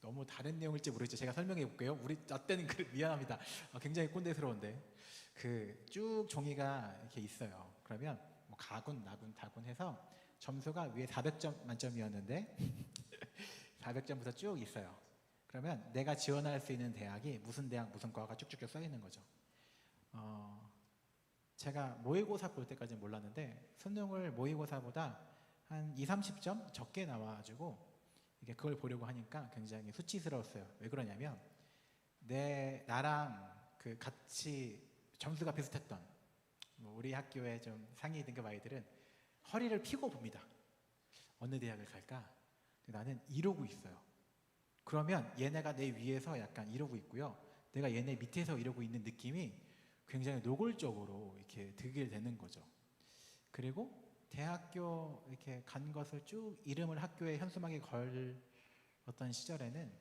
너무 다른 내용일지 모르겠죠. 제가 설명해 볼게요. 나 때는 미안합니다. 굉장히 꼰대스러운데 그 쭉 종이가 이렇게 있어요. 그러면 뭐 가군, 나군, 다군 해서 점수가 위에 400점 만점이었는데 400점부터 쭉 있어요. 그러면 내가 지원할 수 있는 대학이 무슨 대학, 무슨 과가 쭉쭉쭉 써 있는 거죠. 제가 모의고사 볼 때까지는 몰랐는데 수능을 모의고사보다 한 20-30점 적게 나와가지고 이게 그걸 보려고 하니까 굉장히 수치스러웠어요. 왜 그러냐면 나랑 그 같이 점수가 비슷했던 우리 학교의 좀 상위 등급 아이들은 허리를 펴고 봅니다. 어느 대학을 갈까? 나는 이러고 있어요. 그러면 얘네가 내 위에서 약간 이러고 있고요. 내가 얘네 밑에서 이러고 있는 느낌이 굉장히 노골적으로 이렇게 들게 되는 거죠. 그리고 대학교 이렇게 간 것을 쭉 이름을 학교에 현수막에 걸었던 시절에는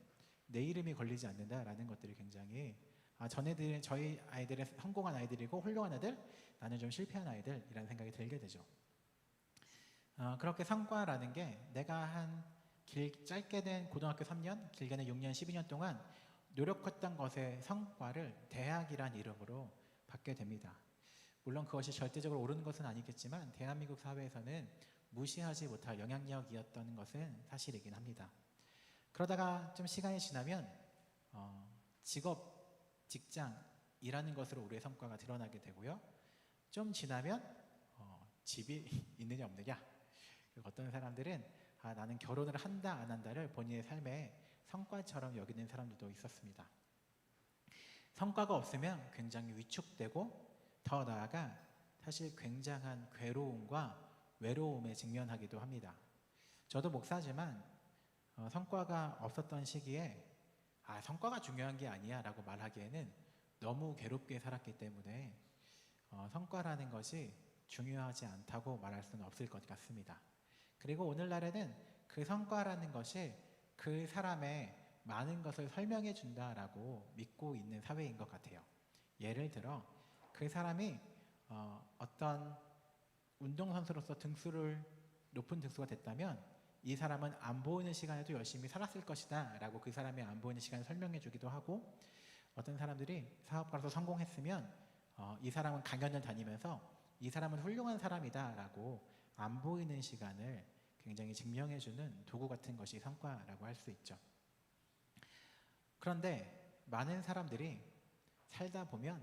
내 이름이 걸리지 않는다라는 것들이 굉장히 저희 아이들은 성공한 아이들이고 훌륭한 애들, 나는 좀 실패한 아이들이라는 생각이 들게 되죠. 그렇게 성과라는 게 내가 짧게 된 고등학교 3년, 길게는 6년, 12년 동안 노력했던 것의 성과를 대학이란 이름으로 받게 됩니다. 물론 그것이 절대적으로 옳은 것은 아니겠지만 대한민국 사회에서는 무시하지 못할 영향력이었던 것은 사실이긴 합니다. 그러다가 좀 시간이 지나면 직업, 직장이라는 것으로 우리의 성과가 드러나게 되고요. 좀 지나면 집이 있느냐 없느냐, 그리고 어떤 사람들은 나는 결혼을 한다 안 한다를 본인의 삶의 성과처럼 여기는 사람들도 있었습니다. 성과가 없으면 굉장히 위축되고 더 나아가 사실 굉장한 괴로움과 외로움에 직면하기도 합니다. 저도 목사지만 성과가 없었던 시기에 성과가 중요한 게 아니야 라고 말하기에는 너무 괴롭게 살았기 때문에 성과라는 것이 중요하지 않다고 말할 수는 없을 것 같습니다. 그리고 오늘날에는 그 성과라는 것이 그 사람의 많은 것을 설명해 준다라고 믿고 있는 사회인 것 같아요. 예를 들어 그 사람이 어떤 운동선수로서 높은 등수가 됐다면 이 사람은 안 보이는 시간에도 열심히 살았을 것이다 라고 그 사람의 안 보이는 시간을 설명해 주기도 하고, 어떤 사람들이 사업가로서 성공했으면 이 사람은 강연을 다니면서 이 사람은 훌륭한 사람이다 라고 안 보이는 시간을 굉장히 증명해 주는 도구 같은 것이 성과라고 할 수 있죠. 그런데 많은 사람들이 살다 보면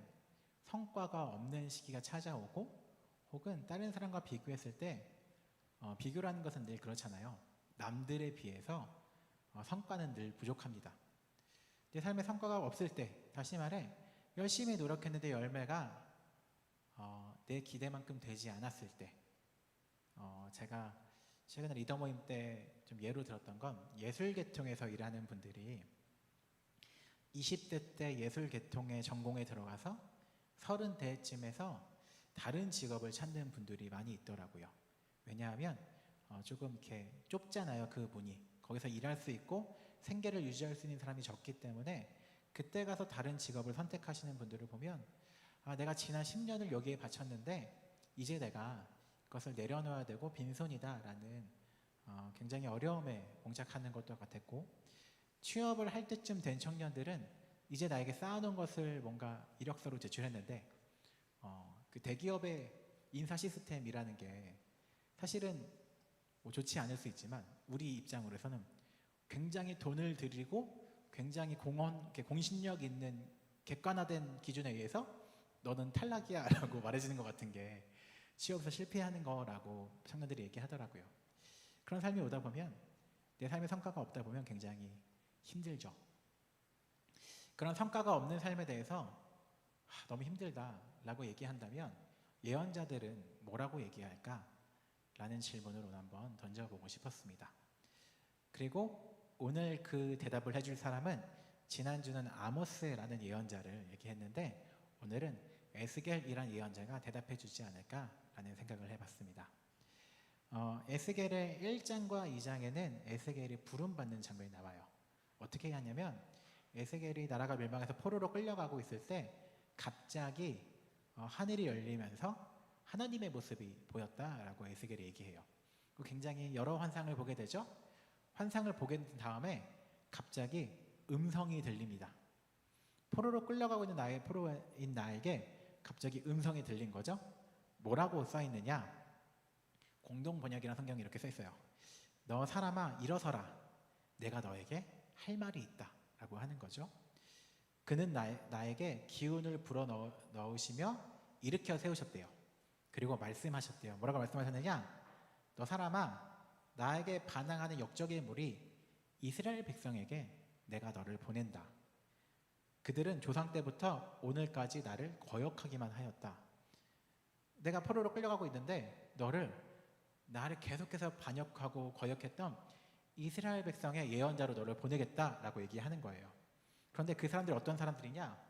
성과가 없는 시기가 찾아오고, 혹은 다른 사람과 비교했을 때 비교라는 것은 늘 그렇잖아요. 남들에 비해서 성과는 늘 부족합니다. 내 삶에 성과가 없을 때, 다시 말해 열심히 노력했는데 열매가 내 기대만큼 되지 않았을 때, 제가 최근에 리더 모임 때 좀 예로 들었던 건, 예술계통에서 일하는 분들이 20대 때 예술계통의 전공에 들어가서 30대쯤에서 다른 직업을 찾는 분들이 많이 있더라고요. 왜냐하면 조금 이렇게 좁잖아요. 그 문이. 거기서 일할 수 있고 생계를 유지할 수 있는 사람이 적기 때문에 그때 가서 다른 직업을 선택하시는 분들을 보면, 내가 지난 10년을 여기에 바쳤는데 이제 내가 그것을 내려놓아야 되고 빈손이다 라는 굉장히 어려움에 봉착하는 것도 같았고, 취업을 할 때쯤 된 청년들은 이제 나에게 쌓아놓은 것을 뭔가 이력서로 제출했는데 그 대기업의 인사 시스템이라는 게 사실은 뭐 좋지 않을 수 있지만 우리 입장으로서는 굉장히 돈을 들이고 굉장히 공신력 있는 객관화된 기준에 의해서 너는 탈락이야 라고 말해주는 것 같은 게 취업에서 실패하는 거라고 청년들이 얘기하더라고요. 그런 삶이 오다 보면, 내 삶에 성과가 없다 보면 굉장히 힘들죠. 그런 성과가 없는 삶에 대해서 너무 힘들다 라고 얘기한다면 예언자들은 뭐라고 얘기할까? 라는 질문을 오늘 한번 던져보고 싶었습니다. 그리고 오늘 그 대답을 해줄 사람은 지난주는 아모스라는 예언자를 얘기했는데 오늘은 에스겔이라는 예언자가 대답해 주지 않을까라는 생각을 해봤습니다. 에스겔의 1장과 2장에는 에스겔이 부름받는 장면이 나와요. 어떻게 하냐면 에스겔이 나라가 멸망해서 포로로 끌려가고 있을 때 갑자기 하늘이 열리면서 하나님의 모습이 보였다라고 에스겔이 얘기해요. 굉장히 여러 환상을 보게 되죠. 환상을 보게 된 다음에 갑자기 음성이 들립니다. 포로로 끌려가고 있는 포로인 나에게 갑자기 음성이 들린 거죠. 뭐라고 써 있느냐? 공동 번역이라는 성경이 이렇게 써 있어요. 너 사람아 일어서라. 내가 너에게 할 말이 있다 라고 하는 거죠. 그는 나에게 기운을 불어 넣으시며 일으켜 세우셨대요. 그리고 말씀하셨대요. 뭐라고 말씀하셨느냐? 너 사람아 나에게 반항하는 역적의 무리 이스라엘 백성에게 내가 너를 보낸다. 그들은 조상 때부터 오늘까지 나를 거역하기만 하였다. 내가 포로로 끌려가고 있는데 나를 계속해서 반역하고 거역했던 이스라엘 백성의 예언자로 너를 보내겠다라고 얘기하는 거예요. 그런데 그 사람들이 어떤 사람들이냐?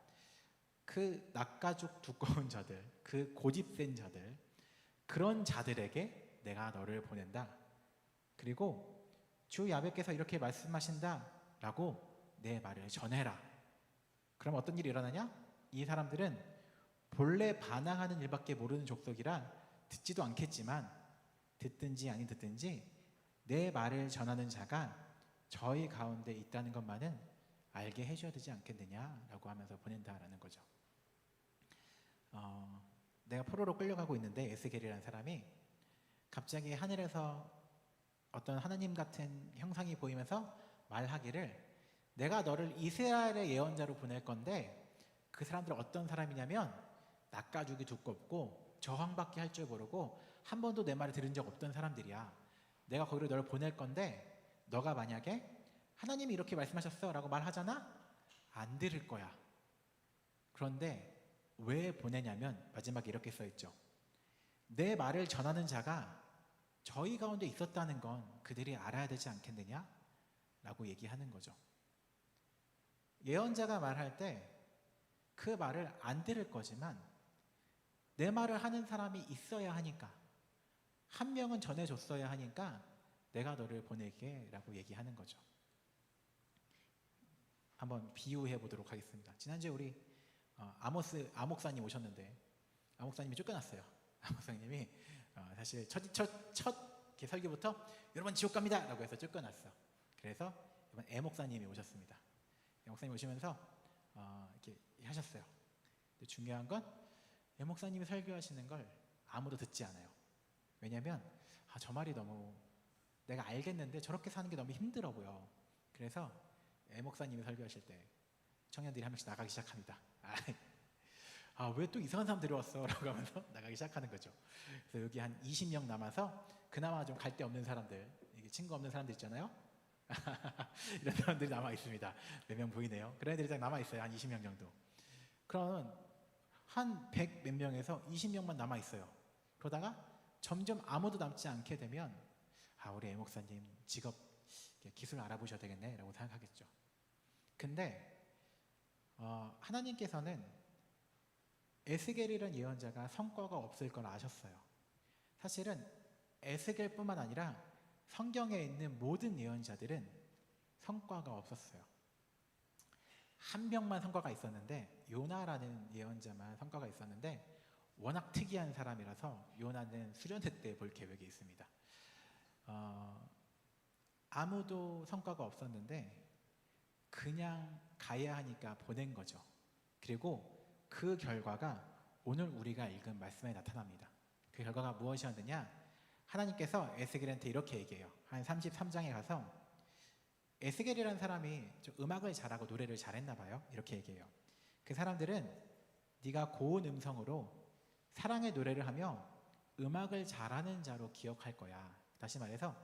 그 낯가죽 두꺼운 자들, 그 고집센 자들, 그런 자들에게 내가 너를 보낸다. 그리고 주 야훼께서 이렇게 말씀하신다라고 내 말을 전해라. 그럼 어떤 일이 일어나냐? 이 사람들은 본래 반항하는 일밖에 모르는 족속이라 듣지도 않겠지만 듣든지 아니 듣든지 내 말을 전하는 자가 저희 가운데 있다는 것만은 알게 해줘야 되지 않겠느냐라고 하면서 보낸다라는 거죠. 내가 포로로 끌려가고 있는데 에스겔이라는 사람이 갑자기 하늘에서 어떤 하나님 같은 형상이 보이면서 말하기를 내가 너를 이스라엘의 예언자로 보낼 건데 그 사람들은 어떤 사람이냐면 낯가죽이 두껍고 저항밖에 할 줄 모르고 한 번도 내 말을 들은 적 없던 사람들이야. 내가 거기로 너를 보낼 건데 너가 만약에 하나님이 이렇게 말씀하셨어 라고 말하잖아? 안 들을 거야. 그런데 왜 보내냐면 마지막에 이렇게 써있죠. 내 말을 전하는 자가 저희 가운데 있었다는 건 그들이 알아야 되지 않겠느냐? 라고 얘기하는 거죠. 예언자가 말할 때 그 말을 안 들을 거지만 내 말을 하는 사람이 있어야 하니까, 한 명은 전해줬어야 하니까 내가 너를 보낼게 라고 얘기하는 거죠. 한번 비유해 보도록 하겠습니다. 지난주에 우리 아목사님 오셨는데, 아목사님이 쫓겨났어요. 아목사님이 사실 첫 이렇게 설교부터 여러분 지옥 갑니다 라고 해서 쫓겨났어. 그래서 이번 애목사님이 오셨습니다. 애목사님 오시면서 이렇게 하셨어요. 근데 중요한 건 애목사님이 설교하시는 걸 아무도 듣지 않아요. 왜냐하면 저 말이 너무 내가 알겠는데 저렇게 사는 게 너무 힘들어 보여. 그래서 애목사님이 설교하실 때 청년들이 한 명씩 나가기 시작합니다. 왜 또 이상한 사람 들어왔어? 라고 하면서 나가기 시작하는 거죠. 그래서 여기 한 20명 남아서 그나마 좀 갈 데 없는 사람들, 이게 친구 없는 사람들 있잖아요. 이런 사람들이 남아 있습니다. 몇 명 보이네요. 그런 애들이 딱 남아 있어요. 한 20명 정도. 그럼 한 100 몇 명에서 20명만 남아 있어요. 그러다가 점점 아무도 남지 않게 되면 우리 애목사님 직업 기술 알아보셔야 되겠네 라고 생각하겠죠. 근데 하나님께서는 에스겔이라는 예언자가 성과가 없을 걸 아셨어요. 사실은 에스겔뿐만 아니라 성경에 있는 모든 예언자들은 성과가 없었어요. 한 명만 성과가 있었는데, 요나라는 예언자만 성과가 있었는데 워낙 특이한 사람이라서 요나는 수련회 때 볼 계획이 있습니다. 아무도 성과가 없었는데 그냥 가야 하니까 보낸 거죠. 그리고 그 결과가 오늘 우리가 읽은 말씀에 나타납니다. 그 결과가 무엇이었느냐? 하나님께서 에스겔한테 이렇게 얘기해요. 한 33장에 가서 에스겔이라는 사람이 좀 음악을 잘하고 노래를 잘했나 봐요. 이렇게 얘기해요. 그 사람들은 네가 고운 음성으로 사랑의 노래를 하며 음악을 잘하는 자로 기억할 거야. 다시 말해서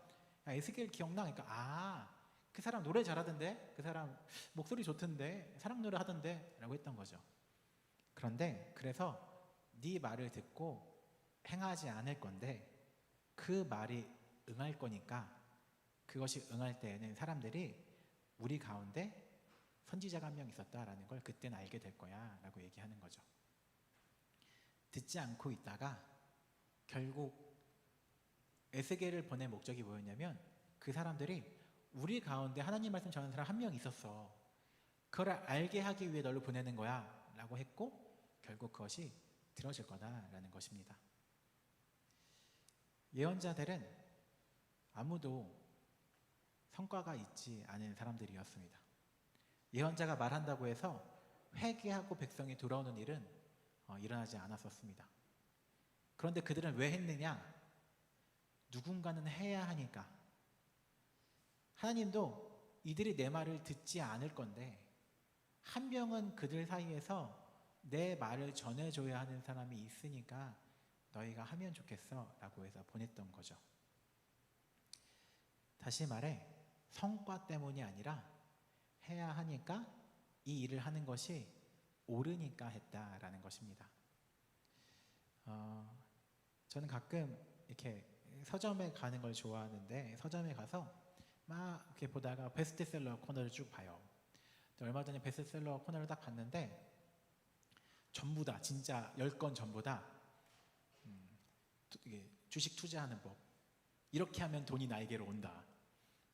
에스겔 기억나? 그러니까 그 사람 노래 잘하던데, 그 사람 목소리 좋던데, 사랑 노래 하던데 라고 했던 거죠. 그런데 그래서 네 말을 듣고 행하지 않을 건데 그 말이 응할 거니까 그것이 응할 때에는 사람들이 우리 가운데 선지자가 한 명 있었다라는 걸 그때는 알게 될 거야 라고 얘기하는 거죠. 듣지 않고 있다가 결국 에스겔을 보낸 목적이 뭐였냐면 그 사람들이 우리 가운데 하나님 말씀 전하는 사람 한 명 있었어. 그걸 알게 하기 위해 너를 보내는 거야 라고 했고 결국 그것이 들어질 거다라는 것입니다. 예언자들은 아무도 성과가 있지 않은 사람들이었습니다. 예언자가 말한다고 해서 회개하고 백성이 돌아오는 일은 일어나지 않았었습니다. 그런데 그들은 왜 했느냐? 누군가는 해야 하니까. 하나님도 이들이 내 말을 듣지 않을 건데 한 명은 그들 사이에서 내 말을 전해줘야 하는 사람이 있으니까 너희가 하면 좋겠어 라고 해서 보냈던 거죠. 다시 말해 성과 때문이 아니라 해야 하니까 이 일을 하는 것이 옳으니까 했다라는 것입니다. 저는 가끔 이렇게 서점에 가는 걸 좋아하는데 서점에 가서 막 이렇게 보다가 베스트셀러 코너를 쭉 봐요. 얼마 전에 베스트셀러 코너를 딱 봤는데 전부 다 진짜 10권 전부 다 주식 투자하는 법, 이렇게 하면 돈이 나에게로 온다,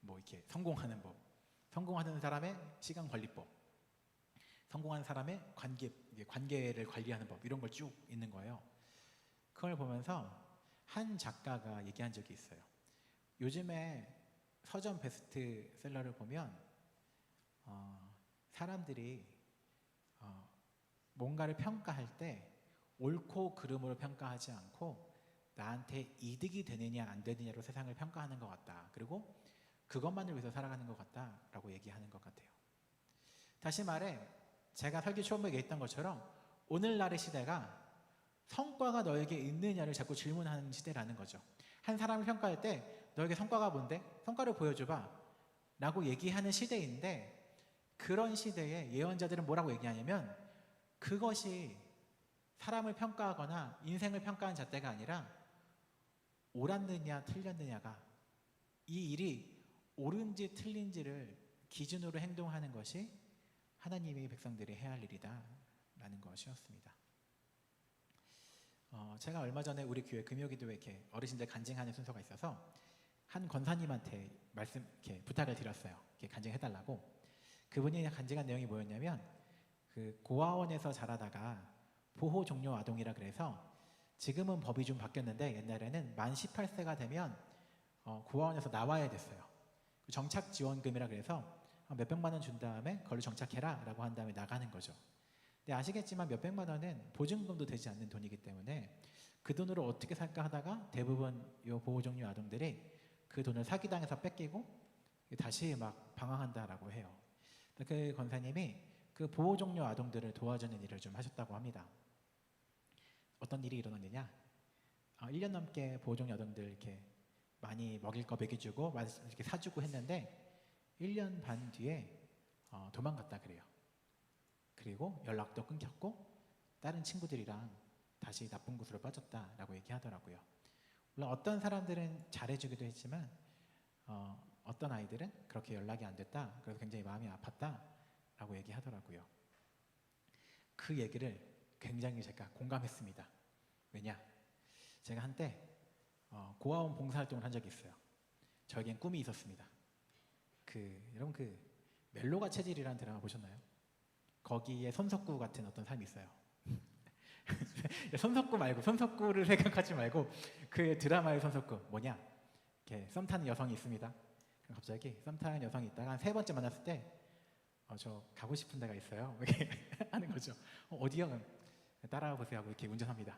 뭐 이렇게 성공하는 법, 성공하는 사람의 시간 관리법, 성공한 사람의 관계를 관리하는 법, 이런 걸 쭉 있는 거예요. 그걸 보면서 한 작가가 얘기한 적이 있어요. 요즘에 서점 베스트셀러를 보면 사람들이 뭔가를 평가할 때 옳고 그름으로 평가하지 않고 나한테 이득이 되느냐 안 되느냐로 세상을 평가하는 것 같다. 그리고 그것만을 위해서 살아가는 것 같다라고 얘기하는 것 같아요. 다시 말해 제가 설교 처음에 얘기했던 것처럼 오늘날의 시대가 성과가 너에게 있느냐를 자꾸 질문하는 시대라는 거죠. 한 사람을 평가할 때 너에게 성과가 뭔데? 성과를 보여줘봐 라고 얘기하는 시대인데, 그런 시대에 예언자들은 뭐라고 얘기하냐면 그것이 사람을 평가하거나 인생을 평가하는 잣대가 아니라 옳았느냐 틀렸느냐가, 이 일이 옳은지 틀린지를 기준으로 행동하는 것이 하나님의 백성들이 해야 할 일이다 라는 것이었습니다. 제가 얼마 전에 우리 교회 금요기도회 이렇게 어르신들 간증하는 순서가 있어서 한 권사님한테 이렇게 부탁을 드렸어요. 이렇게 간증해달라고. 그분이 간증한 내용이 뭐였냐면, 그 고아원에서 자라다가 보호 종료 아동이라 그래서, 지금은 법이 좀 바뀌었는데 옛날에는 만 18세가 되면 고아원에서 나와야 됐어요. 정착 지원금이라 그래서 몇백만 원 준 다음에 그걸로 정착해라 라고 한 다음에 나가는 거죠. 근데 아시겠지만 몇백만 원은 보증금도 되지 않는 돈이기 때문에 그 돈으로 어떻게 살까 하다가 대부분 이 보호 종료 아동들이 그 돈을 사기당해서 뺏기고 다시 막 방황한다라고 해요. 그 권사님이 그 보호 종료 아동들을 도와주는 일을 좀 하셨다고 합니다. 어떤 일이 일어났느냐? 1년 넘게 보호 종료 아동들 이렇게 많이 먹일 거 먹여주고 이렇게 사주고 했는데 1년 반 뒤에 도망갔다 그래요. 그리고 연락도 끊겼고 다른 친구들이랑 다시 나쁜 곳으로 빠졌다라고 얘기하더라고요. 물론 어떤 사람들은 잘해주기도 했지만 어떤 아이들은 그렇게 연락이 안 됐다. 그래서 굉장히 마음이 아팠다라고 얘기하더라고요. 그 얘기를 굉장히 제가 공감했습니다. 왜냐? 제가 한때 고아원 봉사활동을 한 적이 있어요. 저에겐 꿈이 있었습니다. 여러분 그 멜로가 체질이라는 드라마 보셨나요? 거기에 손석구 같은 어떤 사람이 있어요. 손석구 말고, 손석구를 생각하지 말고 그 드라마의 손석구 뭐냐? 이렇게 썸 타는 여성이 있습니다. 그럼 갑자기 썸 타는 여성이 있다가 한 3번째 만났을 때 저 가고 싶은 데가 있어요. 이렇게 하는 거죠. 어디요? 따라와 보세요 하고 이렇게 운전합니다.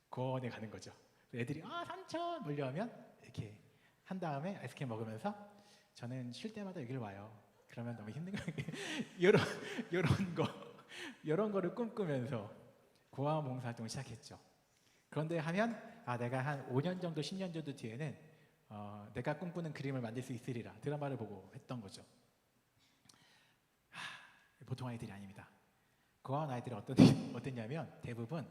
고아원에 가는 거죠. 애들이 삼촌 몰려오면 이렇게 한 다음에 아이스크림 먹으면서 저는 쉴 때마다 여기를 와요. 그러면 너무 힘든 거예요. 이런 거를 꿈꾸면서 고아원 봉사활동을 시작했죠. 그런데 하면 내가 한 5년 정도 10년 정도 뒤에는 내가 꿈꾸는 그림을 만들 수 있으리라 드라마를 보고 했던 거죠. 보통 아이들이 아닙니다. 고아원 아이들이 어땠냐면 대부분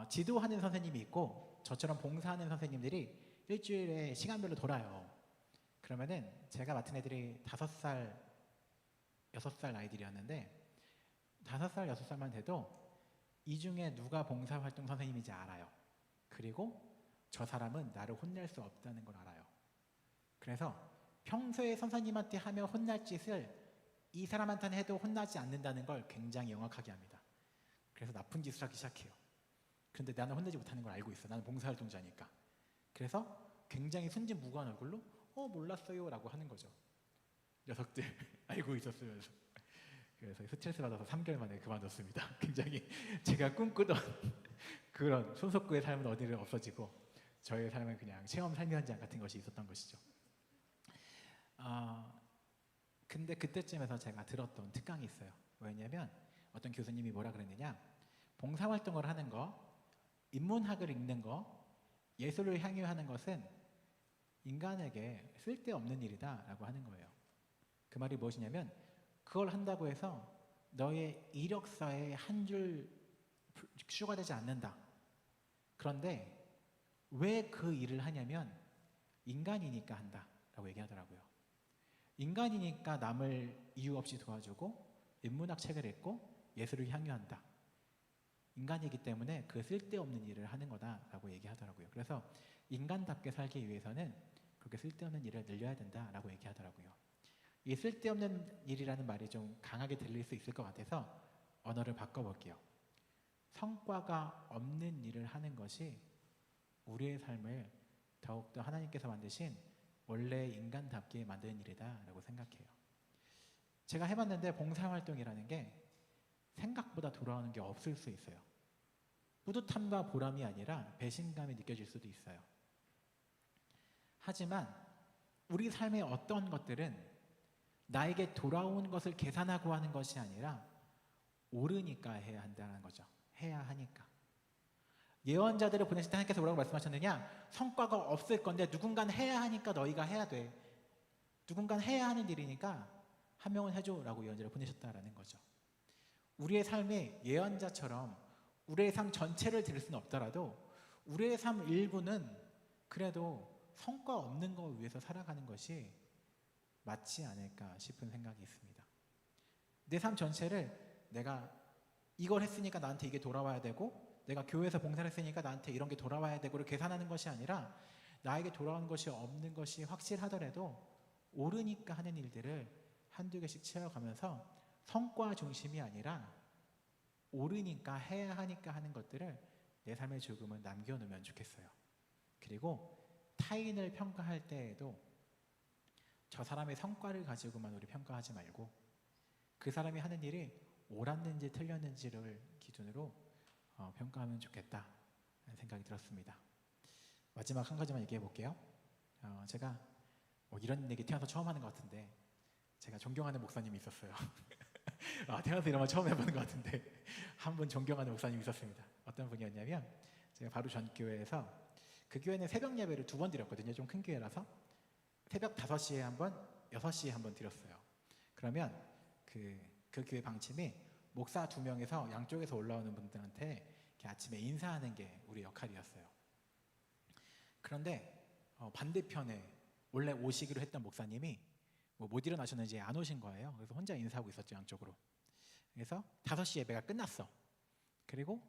지도하는 선생님이 있고 저처럼 봉사하는 선생님들이 일주일에 시간별로 돌아요. 그러면은 제가 맡은 애들이 5살, 6살 아이들이었는데 5살, 6살만 돼도 이 중에 누가 봉사활동 선생님인지 알아요. 그리고 저 사람은 나를 혼낼 수 없다는 걸 알아요. 그래서 평소에 선생님한테 하며 혼날 짓을 이 사람한테는 해도 혼나지 않는다는 걸 굉장히 명확하게 합니다. 그래서 나쁜 짓을 하기 시작해요. 그런데 나는 혼내지 못하는 걸 알고 있어. 나는 봉사활동자니까. 그래서 굉장히 순진무구한 얼굴로 몰랐어요 라고 하는 거죠. 녀석들 알고 있었으면서. 그래서 스트레스 받아서 3개월 만에 그만뒀습니다. 굉장히 제가 꿈꾸던 그런 손석구의 삶은 어디를 없어지고 저의 삶은 그냥 체험 삶의 현장 같은 것이 있었던 것이죠. 근데 그때쯤에서 제가 들었던 특강이 있어요. 왜냐면 어떤 교수님이 뭐라 그랬느냐, 봉사활동을 하는 거, 인문학을 읽는 거, 예술을 향유하는 것은 인간에게 쓸데없는 일이다 라고 하는 거예요. 그 말이 무엇이냐면 그걸 한다고 해서 너의 이력서에 한 줄 추가되지 않는다. 그런데 왜 그 일을 하냐면 인간이니까 한다 라고 얘기하더라고요. 인간이니까 남을 이유 없이 도와주고 인문학 책을 읽고 예술을 향유한다. 인간이기 때문에 그 쓸데없는 일을 하는 거다라고 얘기하더라고요. 그래서 인간답게 살기 위해서는 그렇게 쓸데없는 일을 늘려야 된다라고 얘기하더라고요. 이 쓸데없는 일이라는 말이 좀 강하게 들릴 수 있을 것 같아서 언어를 바꿔볼게요. 성과가 없는 일을 하는 것이 우리의 삶을 더욱더 하나님께서 만드신 원래 인간답게 만드는 일이다 라고 생각해요. 제가 해봤는데 봉사활동이라는 게 생각보다 돌아오는 게 없을 수 있어요. 뿌듯함과 보람이 아니라 배신감이 느껴질 수도 있어요. 하지만 우리 삶의 어떤 것들은 나에게 돌아온 것을 계산하고 하는 것이 아니라 옳으니까 해야 한다는 거죠. 해야 하니까. 예언자들을 보내실 때 하나님께서 뭐라고 말씀하셨느냐, 성과가 없을 건데 누군가는 해야 하니까 너희가 해야 돼. 누군가는 해야 하는 일이니까 한 명은 해줘 라고 예언자를 보내셨다라는 거죠. 우리의 삶이 예언자처럼 우리의 삶 전체를 들을 수는 없더라도 우리의 삶 일부는 그래도 성과 없는 거 위해서 살아가는 것이 맞지 않을까 싶은 생각이 있습니다. 내 삶 전체를 내가 이걸 했으니까 나한테 이게 돌아와야 되고, 내가 교회에서 봉사를 했으니까 나한테 이런 게 돌아와야 되고를 계산하는 것이 아니라, 나에게 돌아오는 것이 없는 것이 확실하더라도 옳으니까 하는 일들을 한두 개씩 채워가면서 성과 중심이 아니라 옳으니까 해야 하니까 하는 것들을 내 삶의 조금은 남겨놓으면 좋겠어요. 그리고 타인을 평가할 때에도 저 사람의 성과를 가지고만 우리 평가하지 말고 그 사람이 하는 일이 옳았는지 틀렸는지를 기준으로 평가하면 좋겠다 하는 생각이 들었습니다. 마지막 한 가지만 얘기해 볼게요. 제가 이런 얘기 태어나서 처음 하는 것 같은데, 제가 존경하는 목사님이 있었어요. 태어나서 이런 말 처음 해보는 것 같은데 한 분 존경하는 목사님이 있었습니다. 어떤 분이었냐면, 제가 바로 전 교회에서, 그 교회는 새벽 예배를 2번 드렸거든요. 좀 큰 교회라서 새벽 5시에 한 번, 6시에 한 번 드렸어요. 그러면 그 교회 방침이 목사 2명에서 양쪽에서 올라오는 분들한테 이렇게 아침에 인사하는 게 우리 역할이었어요. 그런데 반대편에 원래 오시기로 했던 목사님이 못 일어나셨는지 안 오신 거예요. 그래서 혼자 인사하고 있었죠, 양쪽으로. 그래서 5시 예배가 끝났어. 그리고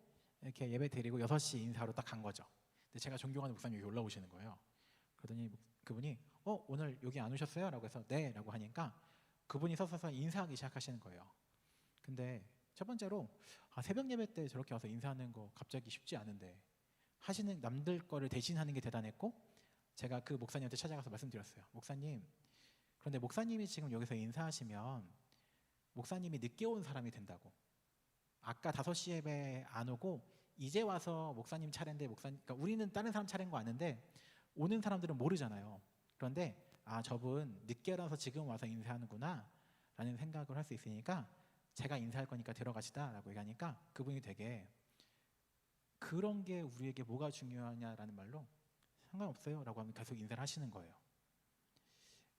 이렇게 예배 드리고 6시 인사하러 딱 간 거죠. 근데 제가 존경하는 목사님이 여기 올라오시는 거예요. 그러더니 그분이 오늘 여기 안 오셨어요? 라고 해서 네 라고 하니까 그분이 서서 인사하기 시작하시는 거예요. 근데 첫 번째로 새벽 예배 때 저렇게 와서 인사하는 거 갑자기 쉽지 않은데, 하시는 남들 거를 대신하는 게 대단했고, 제가 그 목사님한테 찾아가서 말씀드렸어요. 목사님, 그런데 목사님이 지금 여기서 인사하시면 목사님이 늦게 온 사람이 된다고. 아까 5시 예배 안 오고 이제 와서 목사님 차례인데, 그러니까 우리는 다른 사람 차례인 거 아는데 오는 사람들은 모르잖아요. 그런데 저분 늦게 와서 지금 와서 인사하는구나 라는 생각을 할 수 있으니까 제가 인사할 거니까 들어가시다 라고 얘기하니까 그분이 되게, 그런 게 우리에게 뭐가 중요하냐라는 말로 상관없어요 라고 하면 계속 인사를 하시는 거예요.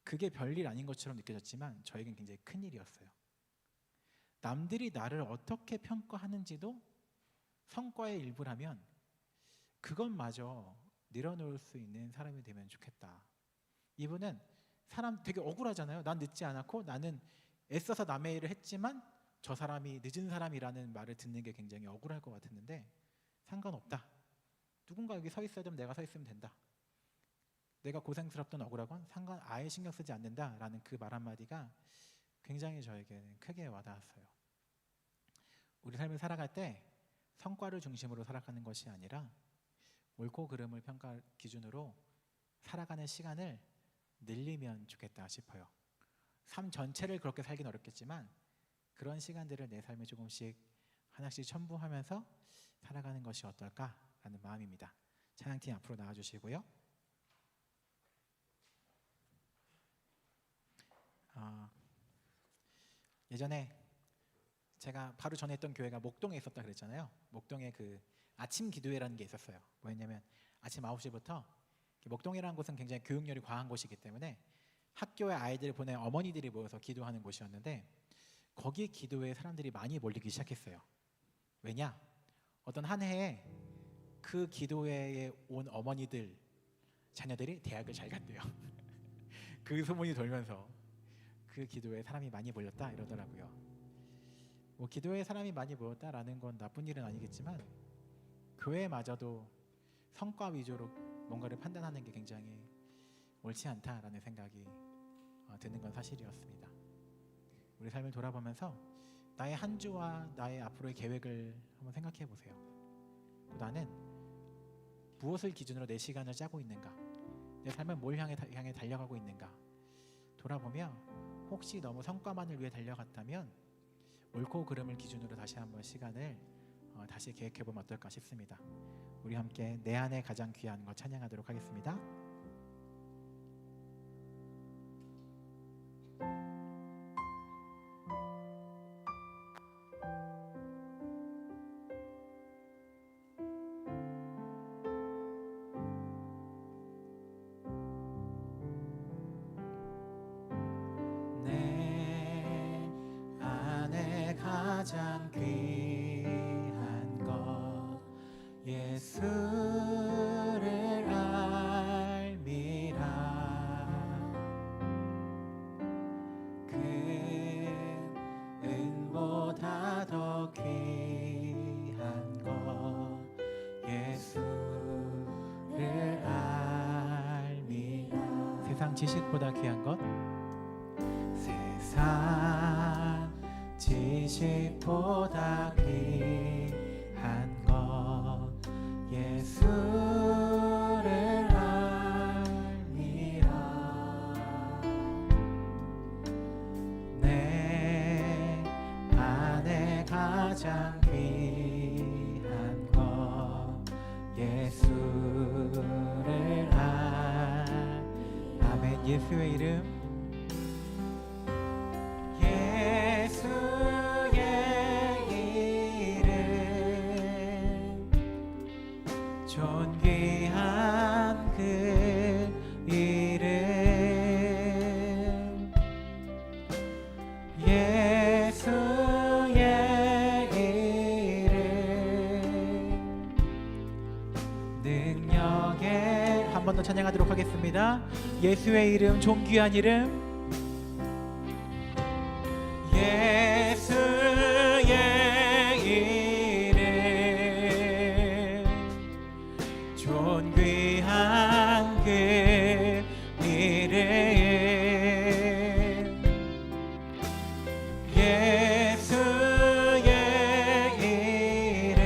그게 별일 아닌 것처럼 느껴졌지만 저에겐 굉장히 큰 일이었어요. 남들이 나를 어떻게 평가하는지도 성과의 일부라면 그것마저 내려놓을 수 있는 사람이 되면 좋겠다. 이분은 사람 되게 억울하잖아요. 난 늦지 않았고 나는 애써서 남의 일을 했지만 저 사람이 늦은 사람이라는 말을 듣는 게 굉장히 억울할 것 같았는데, 상관없다. 누군가 여기 서 있어야 되면 내가 서 있으면 된다. 내가 고생스럽던 억울하건 아예 신경 쓰지 않는다라는 그 말 한마디가 굉장히 저에게는 크게 와닿았어요. 우리 삶을 살아갈 때 성과를 중심으로 살아가는 것이 아니라 옳고 그름을 평가할 기준으로 살아가는 시간을 늘리면 좋겠다 싶어요. 삶 전체를 그렇게 살긴 어렵겠지만 그런 시간들을 내 삶에 조금씩 하나씩 첨부하면서 살아가는 것이 어떨까라는 마음입니다. 찬양팀 앞으로 나와주시고요. 예전에 제가 바로 전에 했던 교회가 목동에 있었다 그랬잖아요. 목동에 그 아침 기도회라는 게 있었어요. 뭐였냐면 아침 9시부터, 목동이라는 곳은 굉장히 교육열이 과한 곳이기 때문에 학교에 아이들을 보낸 어머니들이 모여서 기도하는 곳이었는데, 거기 기도회에 사람들이 많이 몰리기 시작했어요. 왜냐? 어떤 한 해에 그 기도회에 온 어머니들 자녀들이 대학을 잘 갔대요. 그 소문이 돌면서 그 기도회에 사람이 많이 몰렸다 이러더라고요. 기도회에 사람이 많이 모였다라는 건 나쁜 일은 아니겠지만 교회마저도 성과 위주로 뭔가를 판단하는 게 굉장히 옳지 않다라는 생각이 드는 건 사실이었습니다. 우리 삶을 돌아보면서 나의 한 주와 나의 앞으로의 계획을 한번 생각해 보세요. 나는 무엇을 기준으로 내 시간을 짜고 있는가? 내 삶은 뭘 향해 달려가고 있는가? 돌아보며 혹시 너무 성과만을 위해 달려갔다면 옳고 그름을 기준으로 다시 한번 시간을 다시 계획해보면 어떨까 싶습니다. 우리 함께 내 안에 가장 귀한 것 찬양하도록 하겠습니다. 내 안에 가장 귀한 것 예수를 지식보다 귀한 것 세상 지식보다 귀한 것 예수를 알미라 내 안에 가장 귀한 것 예수를 아멘. 예수의 이름 예수의 이름 존귀한 그 이름 예수의 이름 능력에 한 번 더 찬양하도록 하겠습니다. 예수의 이름 존귀한 이름 예수의 이름 존귀한 그 이름 예수의 이름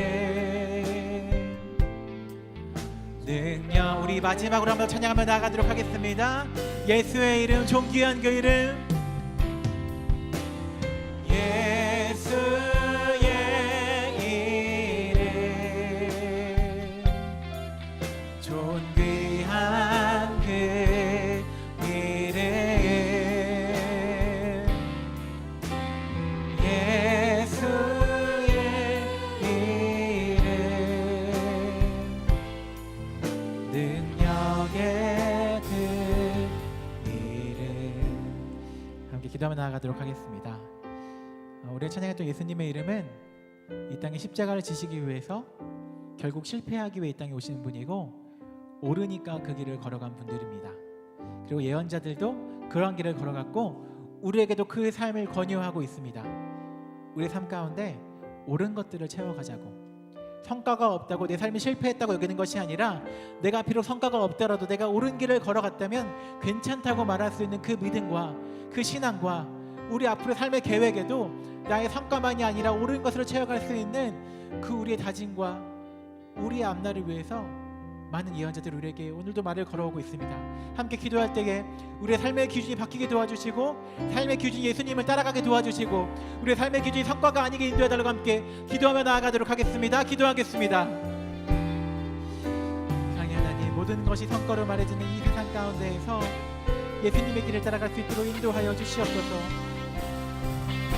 능력 우리 마지막으로 한번 찬양하며 나아가도록 하겠습니다. 예수의 이름 존귀한 그 이름 예수의 이름 존귀한 그 이름 예수의 이름 능력의 그 이름 함께 기도하며 나아가도록 하겠습니다. 우리가 찬양했던 예수님의 이름은 이 땅에 십자가를 지시기 위해서 결국 실패하기 위해 이 땅에 오시는 분이고 오르니까 그 길을 걸어간 분들입니다. 그리고 예언자들도 그런 길을 걸어갔고 우리에게도 그 삶을 권유하고 있습니다. 우리의 삶 가운데 옳은 것들을 채워가자고 성과가 없다고 내 삶이 실패했다고 여기는 것이 아니라 내가 비록 성과가 없더라도 내가 옳은 길을 걸어갔다면 괜찮다고 말할 수 있는 그 믿음과 그 신앙과 우리 앞으로의 삶의 계획에도 나의 성과만이 아니라 옳은 것으로 채워갈 수 있는 그 우리의 다짐과 우리의 앞날을 위해서 많은 예언자들이 우리에게 오늘도 말을 걸어오고 있습니다. 함께 기도할 때에 우리의 삶의 기준이 바뀌게 도와주시고 삶의 기준이 예수님을 따라가게 도와주시고 우리의 삶의 기준이 성과가 아니게 인도해달라고 함께 기도하며 나아가도록 하겠습니다. 기도하겠습니다. 사랑의 하나님, 모든 것이 성과로 말해지는 이 세상 가운데에서 예수님의 길을 따라갈 수 있도록 인도하여 주시옵소서.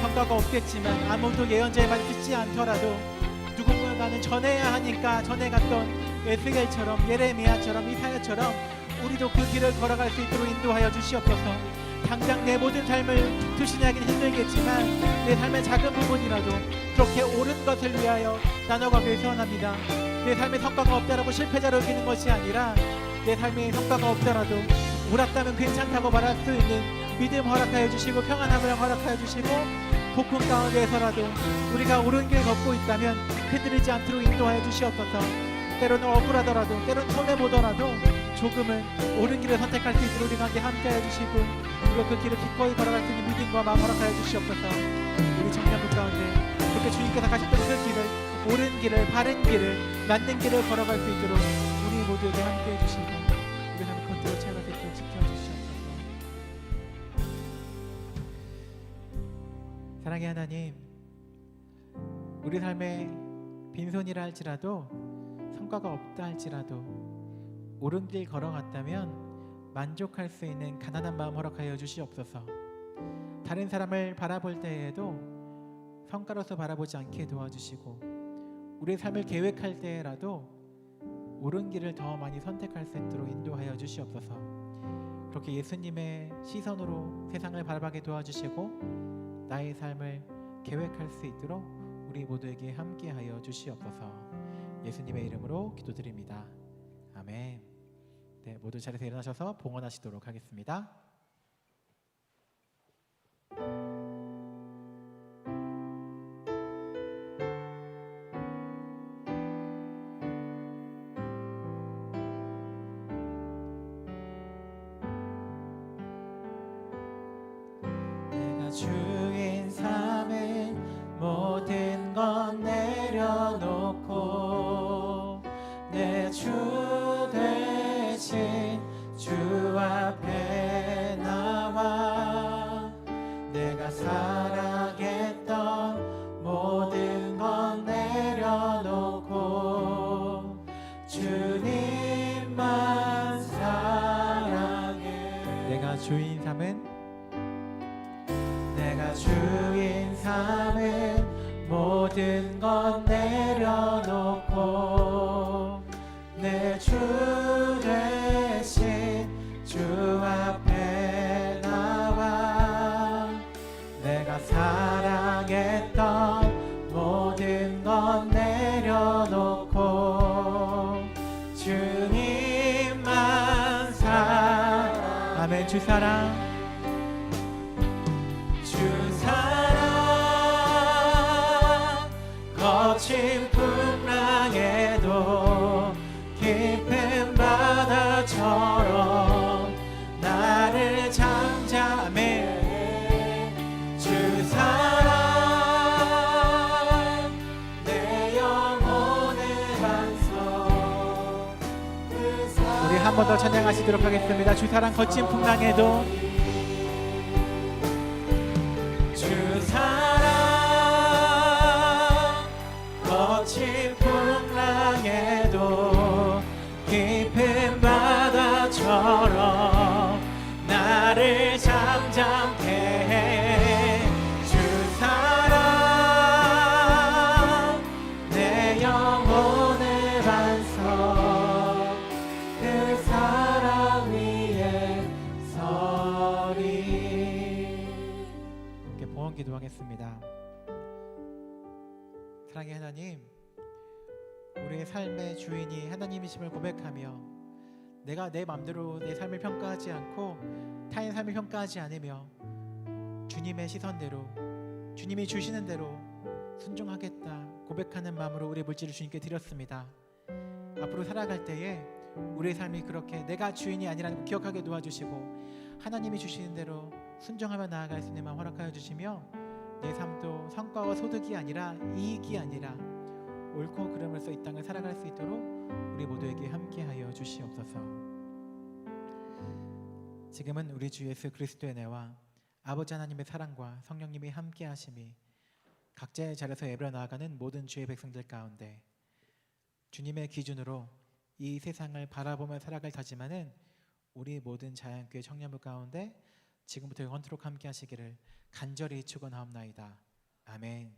성과가 없겠지만 아무도 예언자의 말을 듣지 않더라도 누군가는 전해야 하니까 전해갔던 에스겔처럼 예레미야처럼 이사야처럼 우리도 그 길을 걸어갈 수 있도록 인도하여 주시옵소서. 당장 내 모든 삶을 투신하기는 힘들겠지만 내 삶의 작은 부분이라도 그렇게 옳은 것을 위하여 나눠가길 소원합니다. 내 삶의 성과가 없다라고 실패자로 여기는 것이 아니라 내 삶의 성과가 없더라도 옳았다면 괜찮다고 말할 수 있는 믿음 허락하여 주시고 평안함을 허락하여 주시고 폭풍 가운데에서라도 우리가 옳은 길 걷고 있다면 흔들리지 않도록 인도하여 주시옵소서. 때로는 억울하더라도 때로는 손해보더라도 조금은 옳은 길을 선택할 수 있도록 우리가 함께하여 주시고 우리가 그 길을 기꺼이 걸어갈 수 있는 믿음과 마음 허락하여 주시옵소서. 우리 청년부 가운데 그렇게 주님께서 가셨던 그 길을 옳은 길을 바른 길을 맞는 길을 걸어갈 수 있도록 우리 모두에게 함께해 주시고 우리 삶을 컨트롤 채워갈 수 있도록 지켜주시옵소서. 사랑의 하나님, 우리 삶에 빈손이라 할지라도 성과가 없다 할지라도 옳은 길 걸어갔다면 만족할 수 있는 가난한 마음 허락하여 주시옵소서. 다른 사람을 바라볼 때에도 성과로서 바라보지 않게 도와주시고 우리의 삶을 계획할 때라도 옳은 길을 더 많이 선택할 수 있도록 인도하여 주시옵소서. 그렇게 예수님의 시선으로 세상을 바라보게 도와주시고 나의 삶을 계획할 수 있도록 우리 모두에게 함께하여 주시옵소서. 예수님의 이름으로 기도드립니다. 아멘. 네, 모두 자리에서 일어나셔서 봉헌하시도록 하겠습니다. 주인 삼은 모든 것 내려놓고 내 주 대신 주 앞에 나와 내가 사랑했던 모든 것 내려놓고 주님만 사랑해. 내가 주인 삼은 모든 것 내려놓고 내 주 대신 주 앞에 나와 내가 사랑했던 모든 것 내려놓고 주님만 사랑. 아멘. 주 사랑 거친 풍랑에도 깊은 바다처럼 나를 잠잠해. 주 사랑 내 영혼의 반석. 우리 한 번 더 찬양하시도록 하겠습니다. 주 사랑 거친 풍랑에도 주 사랑 거친 풍랑에도 깊은 바다처럼 나를 잠잠케 해. 주 사랑 내 영혼의 반석. 그 사랑 위에 서리. 이렇게 봉헌 기도하겠습니다. 사랑의 하나님, 우리의 삶의 주인이 하나님이심을 고백하며 내가 내 맘대로 내 삶을 평가하지 않고 타인의 삶을 평가하지 않으며 주님의 시선대로 주님이 주시는 대로 순종하겠다 고백하는 마음으로 우리의 물질을 주님께 드렸습니다. 앞으로 살아갈 때에 우리의 삶이 그렇게 내가 주인이 아니라는 걸 기억하게 도와주시고 하나님이 주시는 대로 순종하며 나아갈 수 있는 마음 허락하여 주시며 내 삶도 성과와 소득이 아니라 이익이 아니라 옳고 그름으로써 이 땅을 살아갈 수 있도록 우리 모두에게 함께하여 주시옵소서. 지금은 우리 주 예수 그리스도의 은혜와 아버지 하나님의 사랑과 성령님이 함께하심이 각자의 자리에서 예배로 나아가는 모든 주의 백성들 가운데 주님의 기준으로 이 세상을 바라보며 살아갈 다짐하는 우리 모든 자연교회 청년부 가운데 지금부터 영원토록 함께하시기를 간절히 축원하옵나이다. 아멘.